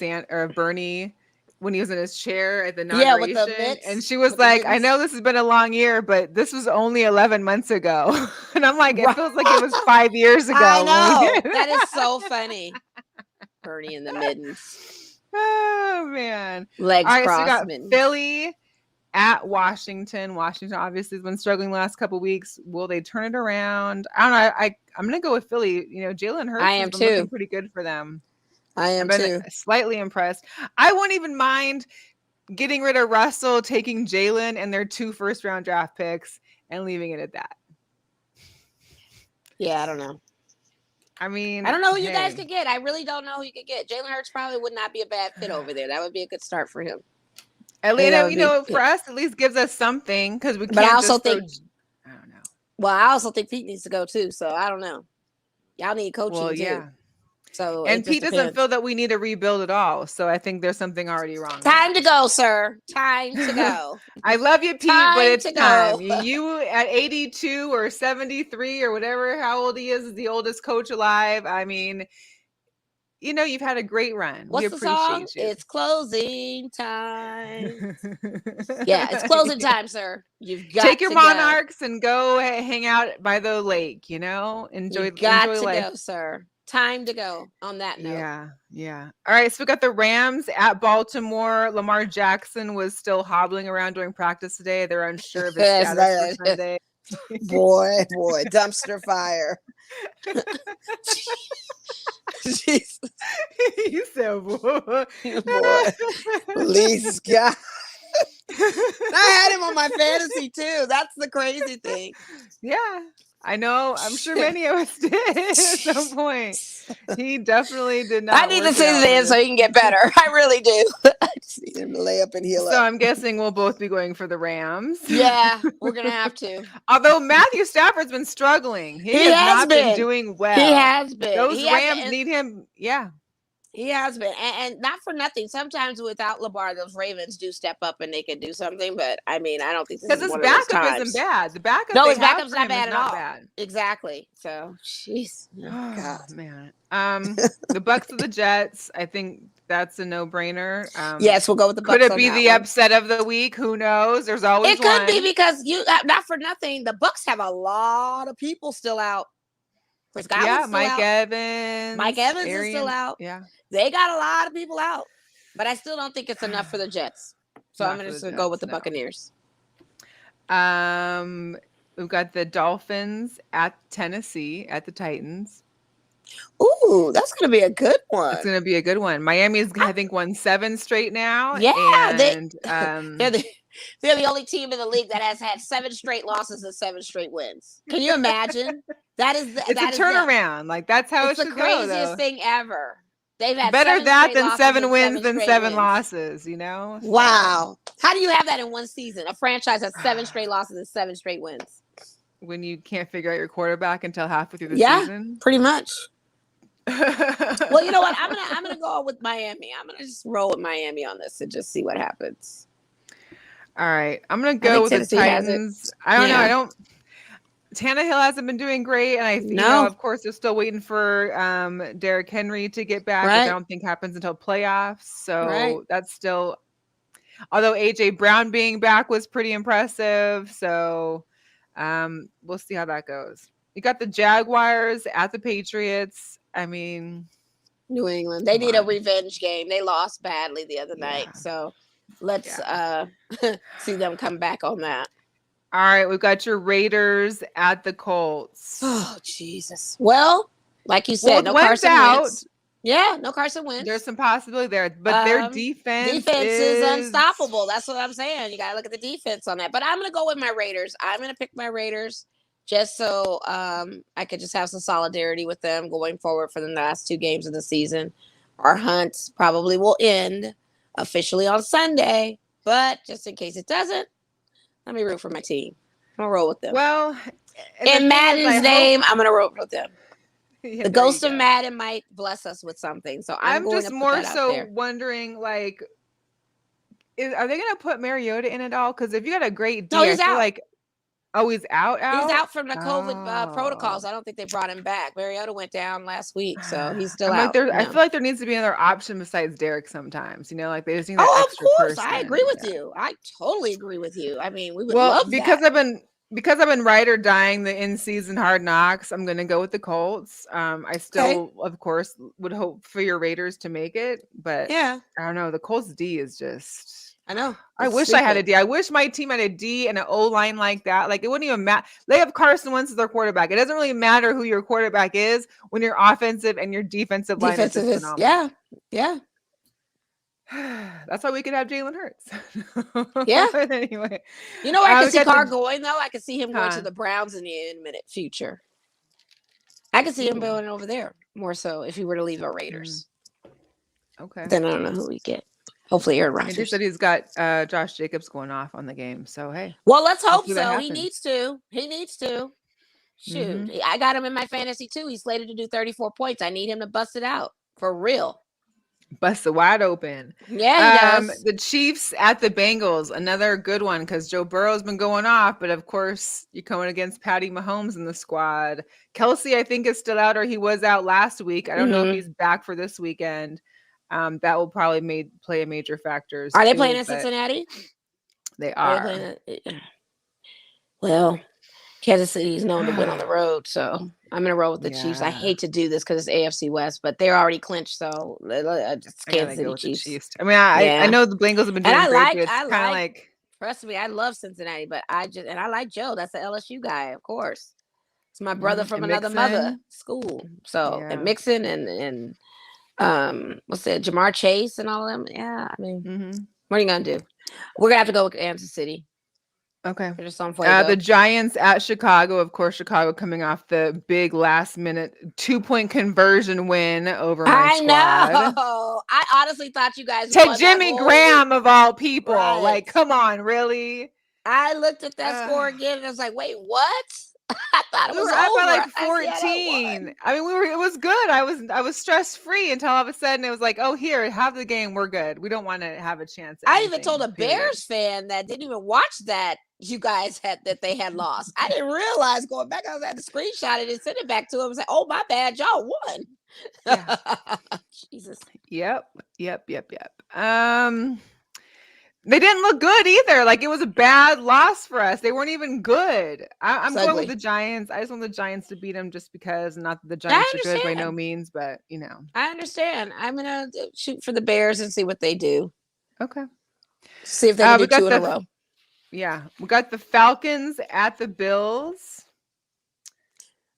when he was in his chair at the inauguration. With the mitts, and she was like, I know this has been a long year, but this was only 11 months ago. And I'm like, it feels like it was 5 years ago. I know. That is so funny. Bernie in the mittens. Oh, man. Legs all right, crossed. So we got Philly at Washington. Washington obviously has been struggling the last couple of weeks. Will they turn it around? I don't know. I'm going to go with Philly. You know, Jalen Hurts has been looking pretty good for them. I am too. Slightly impressed. I wouldn't even mind getting rid of Russell, taking Jalen and their 2 first-round draft picks and leaving it at that. Yeah, I don't know. I mean, I don't know who you guys could get. I really don't know who you could get. Jalen Hurts probably would not be a bad fit over there. That would be a good start for him. At least, for us, at least gives us something because we can't. But I also think, I don't know. Well, I also think Pete needs to go too. So I don't know. Y'all need coaching too. Yeah. So And Pete doesn't feel that we need to rebuild at all. So I think there's something already wrong. Time to go, sir. Time to go. I love you, Pete, but Time it's to time. go. You at 82 or 73 or whatever, how old he is the oldest coach alive. I mean, you know, you've had a great run. What's we the appreciate song? you. It's closing time. Yeah, it's closing time, sir. You've got take your to monarchs and go hang out by the lake, you know, enjoy you got enjoy to life. go, sir. Time to go on that note. Yeah. All right, so we got the Rams at Baltimore. Lamar Jackson was still hobbling around during practice today. They're unsure of his status for Sunday. boy, dumpster fire. Jesus. You said, boy. Please, God. I had him on my fantasy too. That's the crazy thing. Yeah, I know. I'm sure many of us did at some point. He definitely did not. I need to see this so he can get better. I really do. I just need him to lay up and heal up. So I'm guessing we'll both be going for the Rams. Yeah, we're gonna have to. Although Matthew Stafford's been struggling, he has not been doing well. He has been. Those Rams need him. Yeah. He has been, and not for nothing. Sometimes without Lamar, those Ravens do step up and they can do something. But I mean, I don't think this is because one his of those backup times. isn't bad. The backup, no, his backup's not bad at all. Bad. Exactly. So, jeez, Oh, God, man. The Bucks of the Jets. I think that's a no-brainer. Yes, we'll go with the Bucks. Could it be the upset of the week? Who knows? There's always it could be because you not for nothing. The Bucks have a lot of people still out. Chris Godwin's still Mike out. Evans. Mike Evans is still out. Yeah. They got a lot of people out, but I still don't think it's enough for the Jets. So I'm going to go with the Buccaneers. We've got the Dolphins at Tennessee at the Titans. Ooh, that's going to be a good one. It's going to be a good one. Miami's, I think, won 7 straight now. Yeah, and, they're the only team in the league that has had 7 straight losses and 7 straight wins. Can you imagine? It's a turnaround. Like that's how it's the craziest thing ever. They've had better that than 7 wins than 7 losses. You know? So. Wow. How do you have that in one season? A franchise has 7 straight losses and 7 straight wins. When you can't figure out your quarterback until halfway through the season. Pretty much. Well, you know what? I'm gonna go with Miami. I'm gonna just roll with Miami on this and just see what happens. All right, I'm gonna go with Tennessee the Titans. I don't know. Tannehill hasn't been doing great, and you know, of course, they're still waiting for Derrick Henry to get back, which I don't think happens until playoffs. So that's still. Although AJ Brown being back was pretty impressive, so we'll see how that goes. You got the Jaguars at the Patriots. I mean, New England. They need a revenge game. They lost badly the other night. So let's see them come back on that. All right. We've got your Raiders at the Colts. Oh, Jesus. Well, like you said, no Carson Wentz. Yeah, no Carson Wentz. There's some possibility there, but their defense is unstoppable. That's what I'm saying. You got to look at the defense on that. But I'm going to go with my Raiders. I'm going to pick my Raiders. Just so I could just have some solidarity with them going forward for the last 2 games of the season. Our hunt probably will end officially on Sunday, but just in case it doesn't, let me root for my team. I'm going to roll with them. Well, in Madden's name, I'm going to roll with them. Yeah, the ghost of Madden might bless us with something. So I'm going just more so wondering, like, are they going to put Mariota in at all? Because if you got a great D, I feel like. Oh, he's out? He's out from the COVID protocols. I don't think they brought him back. Mariota went down last week, so he's still out. I feel like there needs to be another option besides Derek sometimes. You know, like they just need that extra person. I agree with you. I totally agree with you. I mean, we would love because that. Because I've been ride or dying the in-season Hard Knocks, I'm going to go with the Colts. I still, of course, would hope for your Raiders to make it, but I don't know. The Colts D is just. I know. I wish I had a D. I wish my team had a D and an O line like that. Like it wouldn't even matter. They have Carson Wentz as their quarterback. It doesn't really matter who your quarterback is when your offensive and your defensive line is phenomenal. Yeah. That's why we could have Jalen Hurts. But anyway, you know where I can see Carr going though? I can see him going to the Browns in the imminent future. I can see him going over there more so if he were to leave our Raiders. Okay. Then I don't know who we get. Hopefully Aaron Rodgers. He said he's got Josh Jacobs going off on the game. So, hey. Well, let's hope so. He needs to. Shoot, I got him in my fantasy too. He's slated to do 34 points. I need him to bust it out for real. Bust it wide open. Yeah, he does. The Chiefs at the Bengals, another good one because Joe Burrow's been going off, but of course you're going against Patty Mahomes in the squad. Kelsey, I think, is still out, or he was out last week. I don't know if he's back for this weekend. That will probably play a major factor. Are they playing in Cincinnati? They are. Well, Kansas City is known to win on the road, so I'm going to roll with the Chiefs. I hate to do this because it's AFC West, but they're already clinched, so it's Kansas City Chiefs. I mean, I know the Bengals have been doing great, but it's kind of like... Trust me, I love Cincinnati, but I like Joe. That's the LSU guy, of course. It's my brother from another mother school. So, and Mixon and what's that, Jamar Chase and all of them. Yeah, I mean, what are you going to do? We're going to have to go with Kansas City. Okay. The Giants at Chicago. Of course, Chicago coming off the big last minute 2-point conversion win over my squad. I know. I honestly thought you guys to Jimmy Graham of all people. Right. Like, come on, really? I looked at that score again and I was like, wait, what? I thought it was up over. By like 14. I mean, it was good. I was stress free until all of a sudden it was like, oh, here, have the game. We're good. We don't want to have a chance. I even told a Bears fan that didn't even watch that you guys they had lost. I didn't realize going back. I was at the screenshot and sent it back to him. I was like, oh, my bad. Y'all won. Yeah. Jesus. Yep. They didn't look good either. Like, it was a bad loss for us. They weren't even good. I'm going with the Giants. I just want the Giants to beat them just because, not that the Giants are good by no means, but, you know. I understand. I'm going to shoot for the Bears and see what they do. Okay. See if they can do 2 in a row. Yeah. We got the Falcons at the Bills.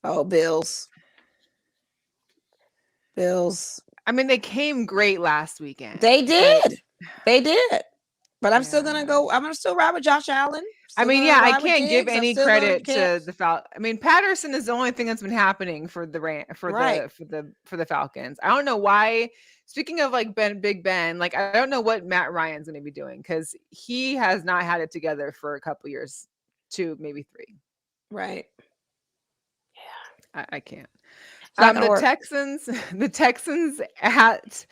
Oh, Bills. I mean, they came great last weekend. They did. But I'm still gonna go. I'm gonna still ride with Josh Allen. I mean, I can't give any credit to the Falcons. I mean, Patterson is the only thing that's been happening for the Falcons. I don't know why. Speaking of like Big Ben, like I don't know what Matt Ryan's gonna be doing because he has not had it together for a couple years, 2, maybe 3. Right. Yeah, I can't. The Texans at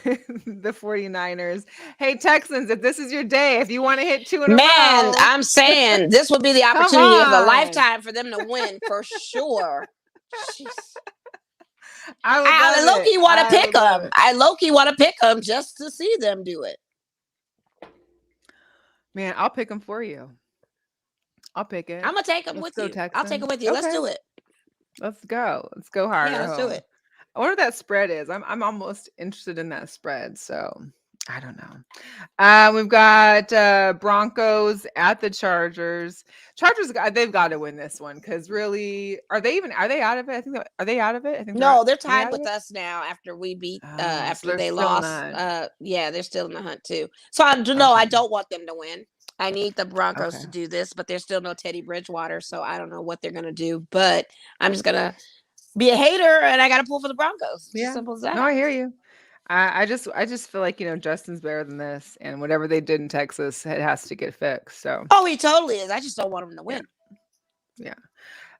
the 49ers. Hey, Texans, if this is your day, if you want to hit 2 in a row. Man, I'm saying this would be the opportunity of a lifetime for them to win for sure. I low-key want to pick them. I low-key want to pick them just to see them do it. Man, I'll pick them for you. I'll pick it. I'm going to take them with you. I'll take them with you. Okay. Let's do it. Let's go harder. Yeah, let's do it. I wonder what that spread is. I'm almost interested in that spread. So I don't know. We've got Broncos at the Chargers. Chargers, they've got to win this one because really, are they out of it? Are they out of it? I think no, they're tied with us now after we beat after they lost. They're still in the hunt too. So I don't want them to win. I need the Broncos to do this, but there's still no Teddy Bridgewater, so I don't know what they're gonna do. But I'm just gonna be a hater, and I gotta pull for the Broncos. Yeah, simple as that. No, I hear you. I just feel like Justin's better than this, and whatever they did in Texas, it has to get fixed. So he totally is. I just don't want him to win. Yeah.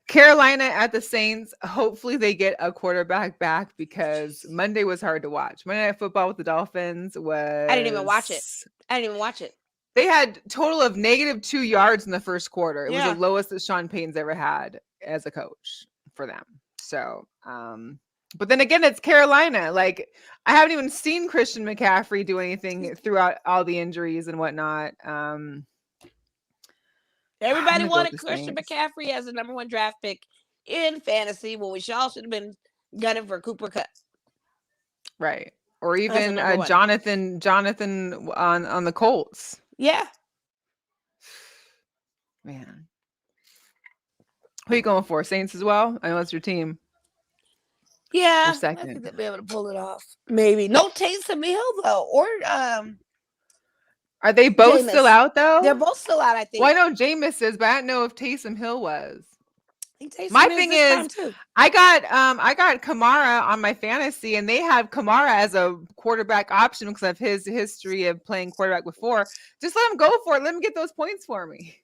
Carolina at the Saints. Hopefully they get a quarterback back because Monday was hard to watch. Monday Night Football with the Dolphins was. I didn't even watch it. They had total of -2 yards in the first quarter. It was the lowest that Sean Payton's ever had as a coach for them. So, but then again, it's Carolina. Like, I haven't even seen Christian McCaffrey do anything throughout all the injuries and whatnot. Everybody wanted Christian McCaffrey as the number 1 draft pick in fantasy. Well, we all should have been gunning for Cooper Kupp. Right. Or even Jonathan on the Colts. Yeah. Man. Who are you going for? Saints as well? I know that's your team. Yeah. I think they'll be able to pull it off. Maybe. No Taysom Hill, though. Or are they both still out, though? They're both still out, I think. Well, I know Jameis is, but I don't know if Taysom Hill was. My thing is, I got Kamara on my fantasy, and they have Kamara as a quarterback option because of his history of playing quarterback before. Just let him go for it. Let him get those points for me.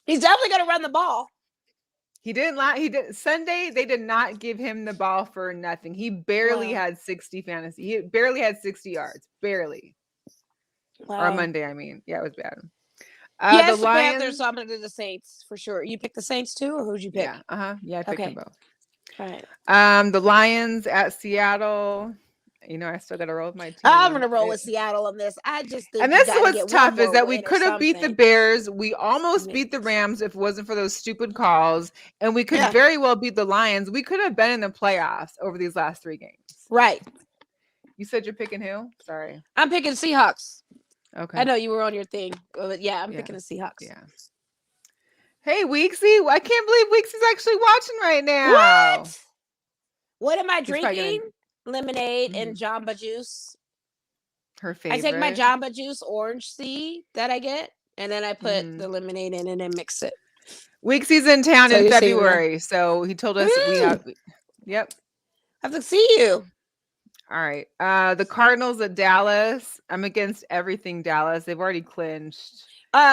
He's definitely going to run the ball. He did Sunday. They did not give him the ball for nothing. He barely had 60 fantasy. He barely had 60 yards. Barely. Or Monday, I mean. Yeah, it was bad. Yes, the Panthers, Lions. so I'm going to do the Saints for sure. You picked the Saints too, or who'd you pick? Yeah. Yeah, I picked them both. All right. The Lions at Seattle. You know, I still got to roll with my team. I'm going to roll with Seattle on this. I just think. And this is what's tough is that we could have beat the Bears. We almost beat the Rams if it wasn't for those stupid calls. And we could very well beat the Lions. We could have been in the playoffs over these last 3 games. Right. You said you're picking who? Sorry. I'm picking Seahawks. Okay. I know you were on your thing. But yeah, I'm picking the Seahawks. Yeah. Hey, Weeksy. I can't believe Weeksy's actually watching right now. What am I drinking? Lemonade and Jamba Juice. Her favorite. I take my Jamba Juice orange seed that I get, and then I put the lemonade in and then mix it. Weeksy's in town in February, so he told us we have. Yep. I have to see you. All right. The Cardinals at Dallas. I'm against everything Dallas. They've already clinched.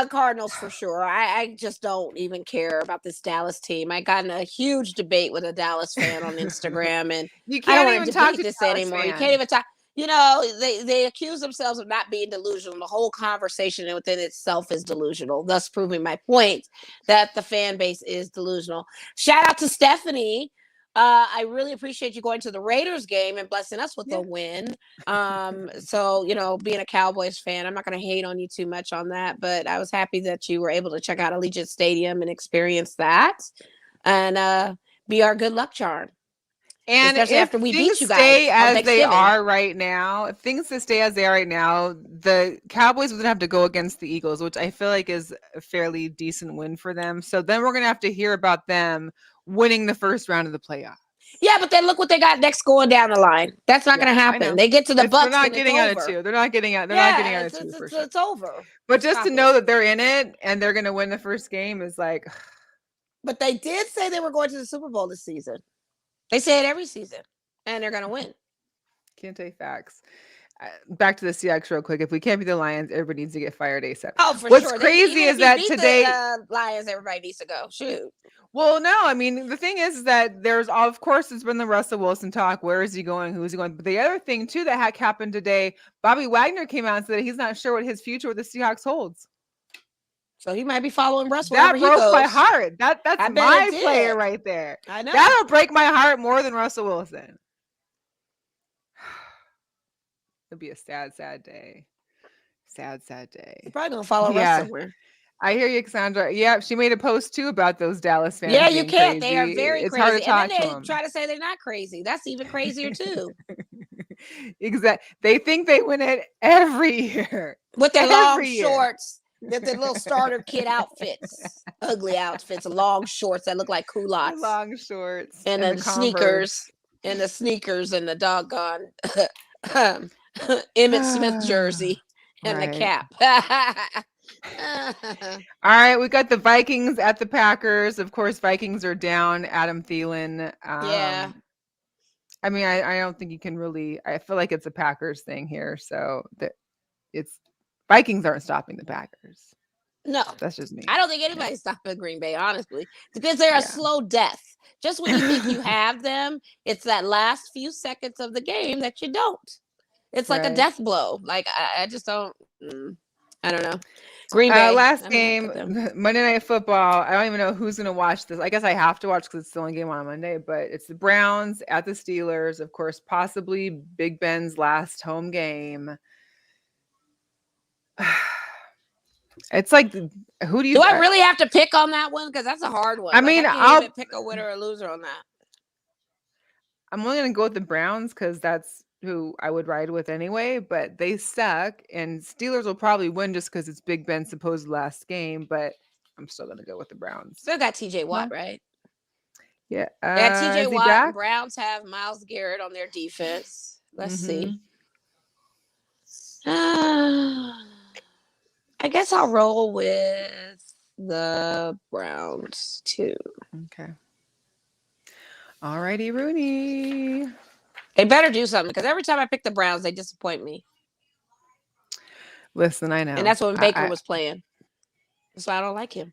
Cardinals for sure. I just don't even care about this Dallas team. I got in a huge debate with a Dallas fan on Instagram, and you can't even talk to this Dallas anymore. Fans. You can't even talk. You know, they accuse themselves of not being delusional. The whole conversation within itself is delusional, thus proving my point that the fan base is delusional. Shout out to Stephanie. I really appreciate you going to the Raiders game and blessing us with a win. So, you know, being a Cowboys fan, I'm not going to hate on you too much on that, but I was happy that you were able to check out Allegiant Stadium and experience that and be our good luck charm. And especially after we beat you guys stay as they are right now, if things stay as they are right now, the Cowboys would have to go against the Eagles, which I feel like is a fairly decent win for them. So then we're going to have to hear about them winning the first round of the playoffs. Yeah, but then look what they got next going down the line. That's not going to happen. They get to the Bucks. They're not getting out of 2. They're not getting out. They're not getting out of 2 for sure. It's over. But just to know that they're in it and they're going to win the first game is like. But they did say they were going to the Super Bowl this season. They say it every season, and they're going to win. Can't take facts. Back to the Seahawks real quick. If we can't beat the Lions, everybody needs to get fired ASAP. Oh, for What's sure. crazy is that today the Lions, everybody needs to go. Shoot. Well, no, I mean, the thing is that there's, of course, it's been the Russell Wilson talk. Where is he going? Who is he going? But the other thing, too, that happened today, Bobby Wagner came out and said that he's not sure what his future with the Seahawks holds. So he might be following Russell. That broke my heart. That's my player right there. I know. That'll break my heart more than Russell Wilson. It'll be a sad, sad day. Sad, sad day. You're probably going to follow Russell somewhere. I hear you, Cassandra. Yeah, she made a post too about those Dallas fans. Yeah, you can't. Crazy. They are very it's crazy. Hard to talk and then to they them. try to say they're not crazy. That's even crazier too. Exactly. They think they win it every year with their long shorts, with their little starter kit outfits, ugly outfits, long shorts that look like culottes, long shorts, and then sneakers, and the sneakers, and the doggone Emmitt Smith jersey, and the cap. All right, we got the Vikings at the Packers. Of course, Vikings are down Adam Thielen. Yeah. I mean, I don't think you can really. I feel like it's a Packers thing here. So it's Vikings aren't stopping the Packers. No, that's just me. I don't think anybody's stopping Green Bay, honestly, because they're a slow death. Just when you think you have them, it's that last few seconds of the game that you don't. It's like a death blow. Like I just don't. I don't know. Green Bay. Last game, Monday Night Football. I don't even know who's going to watch this. I guess I have to watch because it's the only game on Monday, but it's the Browns at the Steelers. Of course, possibly Big Ben's last home game. It's like, who do you... Do I really have to pick on that one? Because that's a hard one. I mean, I'll even pick a winner or loser on that. I'm only going to go with the Browns because that's who I would ride with anyway, but they suck, and Steelers will probably win just because it's Big Ben's supposed last game, but I'm still going to go with the Browns. Still got TJ Watt, right? Yeah. TJ Watt. Back? Browns have Myles Garrett on their defense. Let's see. I guess I'll roll with the Browns too. Okay. All righty, Rooney. They better do something because every time I pick the Browns, they disappoint me. Listen, I know. And that's when Baker was playing. That's why I don't like him.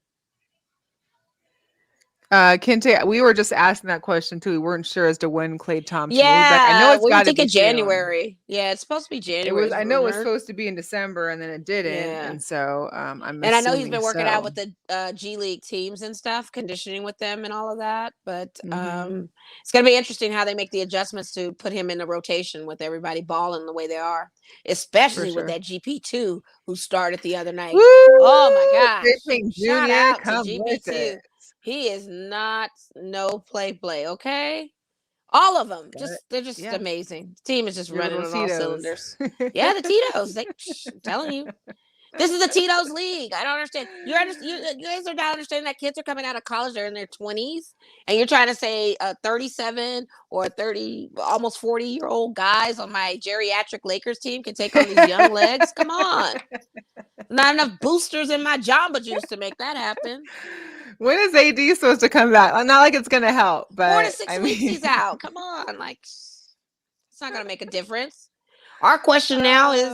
Kente, we were just asking that question too. We weren't sure as to when Klay Thompson will be back. I know Yeah, it's we were got to be thinking soon. January. Yeah, it's supposed to be It January. was. I know it was supposed to be in December, and then it didn't. Yeah. And so I'm And I know he's assuming been working out so. with the G League teams and stuff, conditioning with them and all of that. But Mhm. it's going to be interesting how they make the adjustments to put him in the rotation with everybody balling the way they are, For especially with sure. that GP2 who started the other night. Woo! Oh my gosh! Payne Shout Jr. out to Come with it. GP2. He is not no play. Okay. All of them, they're just Yeah. amazing. The team is just Your running little on all Tito's. cylinders. Yeah, the Tito's. I'm telling you, this is the Tito's league. I don't understand. You guys are not understanding that kids are coming out of college. They're in their 20s, and you're trying to say 37 or 30, almost 40-year-old guys on my geriatric Lakers team can take on these young legs. Come on, not enough boosters in my Jamba Juice to make that happen. When is AD supposed to come back? Not like it's gonna help, but 4 to 6 weeks he's out. Come on, like it's not gonna make a difference. Our question now is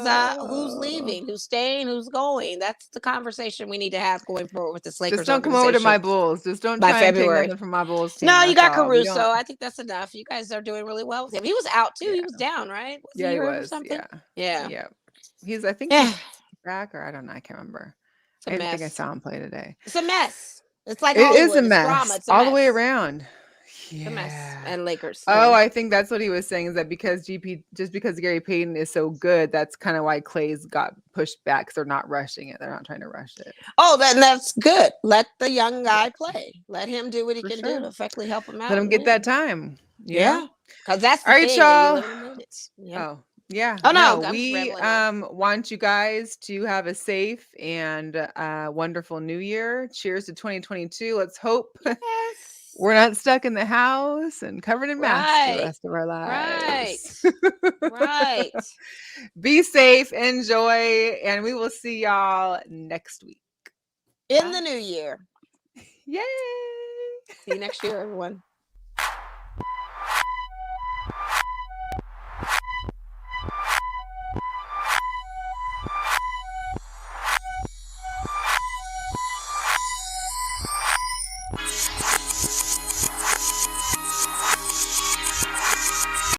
who's leaving, who's staying, who's going. That's the conversation we need to have going forward with this Lakers just don't come over to my Bulls. Just don't by try and take February. nothing from my Bulls team. No, you got all. Caruso. I think that's enough. You guys are doing really well with him. He was out too. Yeah. He was down, right? Was Yeah, he hurt or was. something? Yeah. Yeah. He's. I think he's back, or I don't know. I can't remember. It's a I mess. think I saw him play today. It's a mess. It's like It Hollywood. is a It's mess. drama. It's a all mess. the way around. It's a mess. And Lakers. Oh, I think that's what he was saying, is that because Gary Payton is so good, that's kind of why Clay's got pushed back, because they're not rushing it. They're not trying to rush it. Oh, then that's good. Let the young guy play. Let him do what he can do to effectively help him out. Let him get that time. Yeah. Because that's the all right, thing. y'all. Yeah. Oh, yeah. Oh, no. We want you guys to have a safe and wonderful new year. Cheers to 2022. Let's hope we're not stuck in the house and covered in masks for the rest of our lives. Right. Be safe, enjoy, and we will see y'all next week. In the new year. Yay. See you next year, everyone.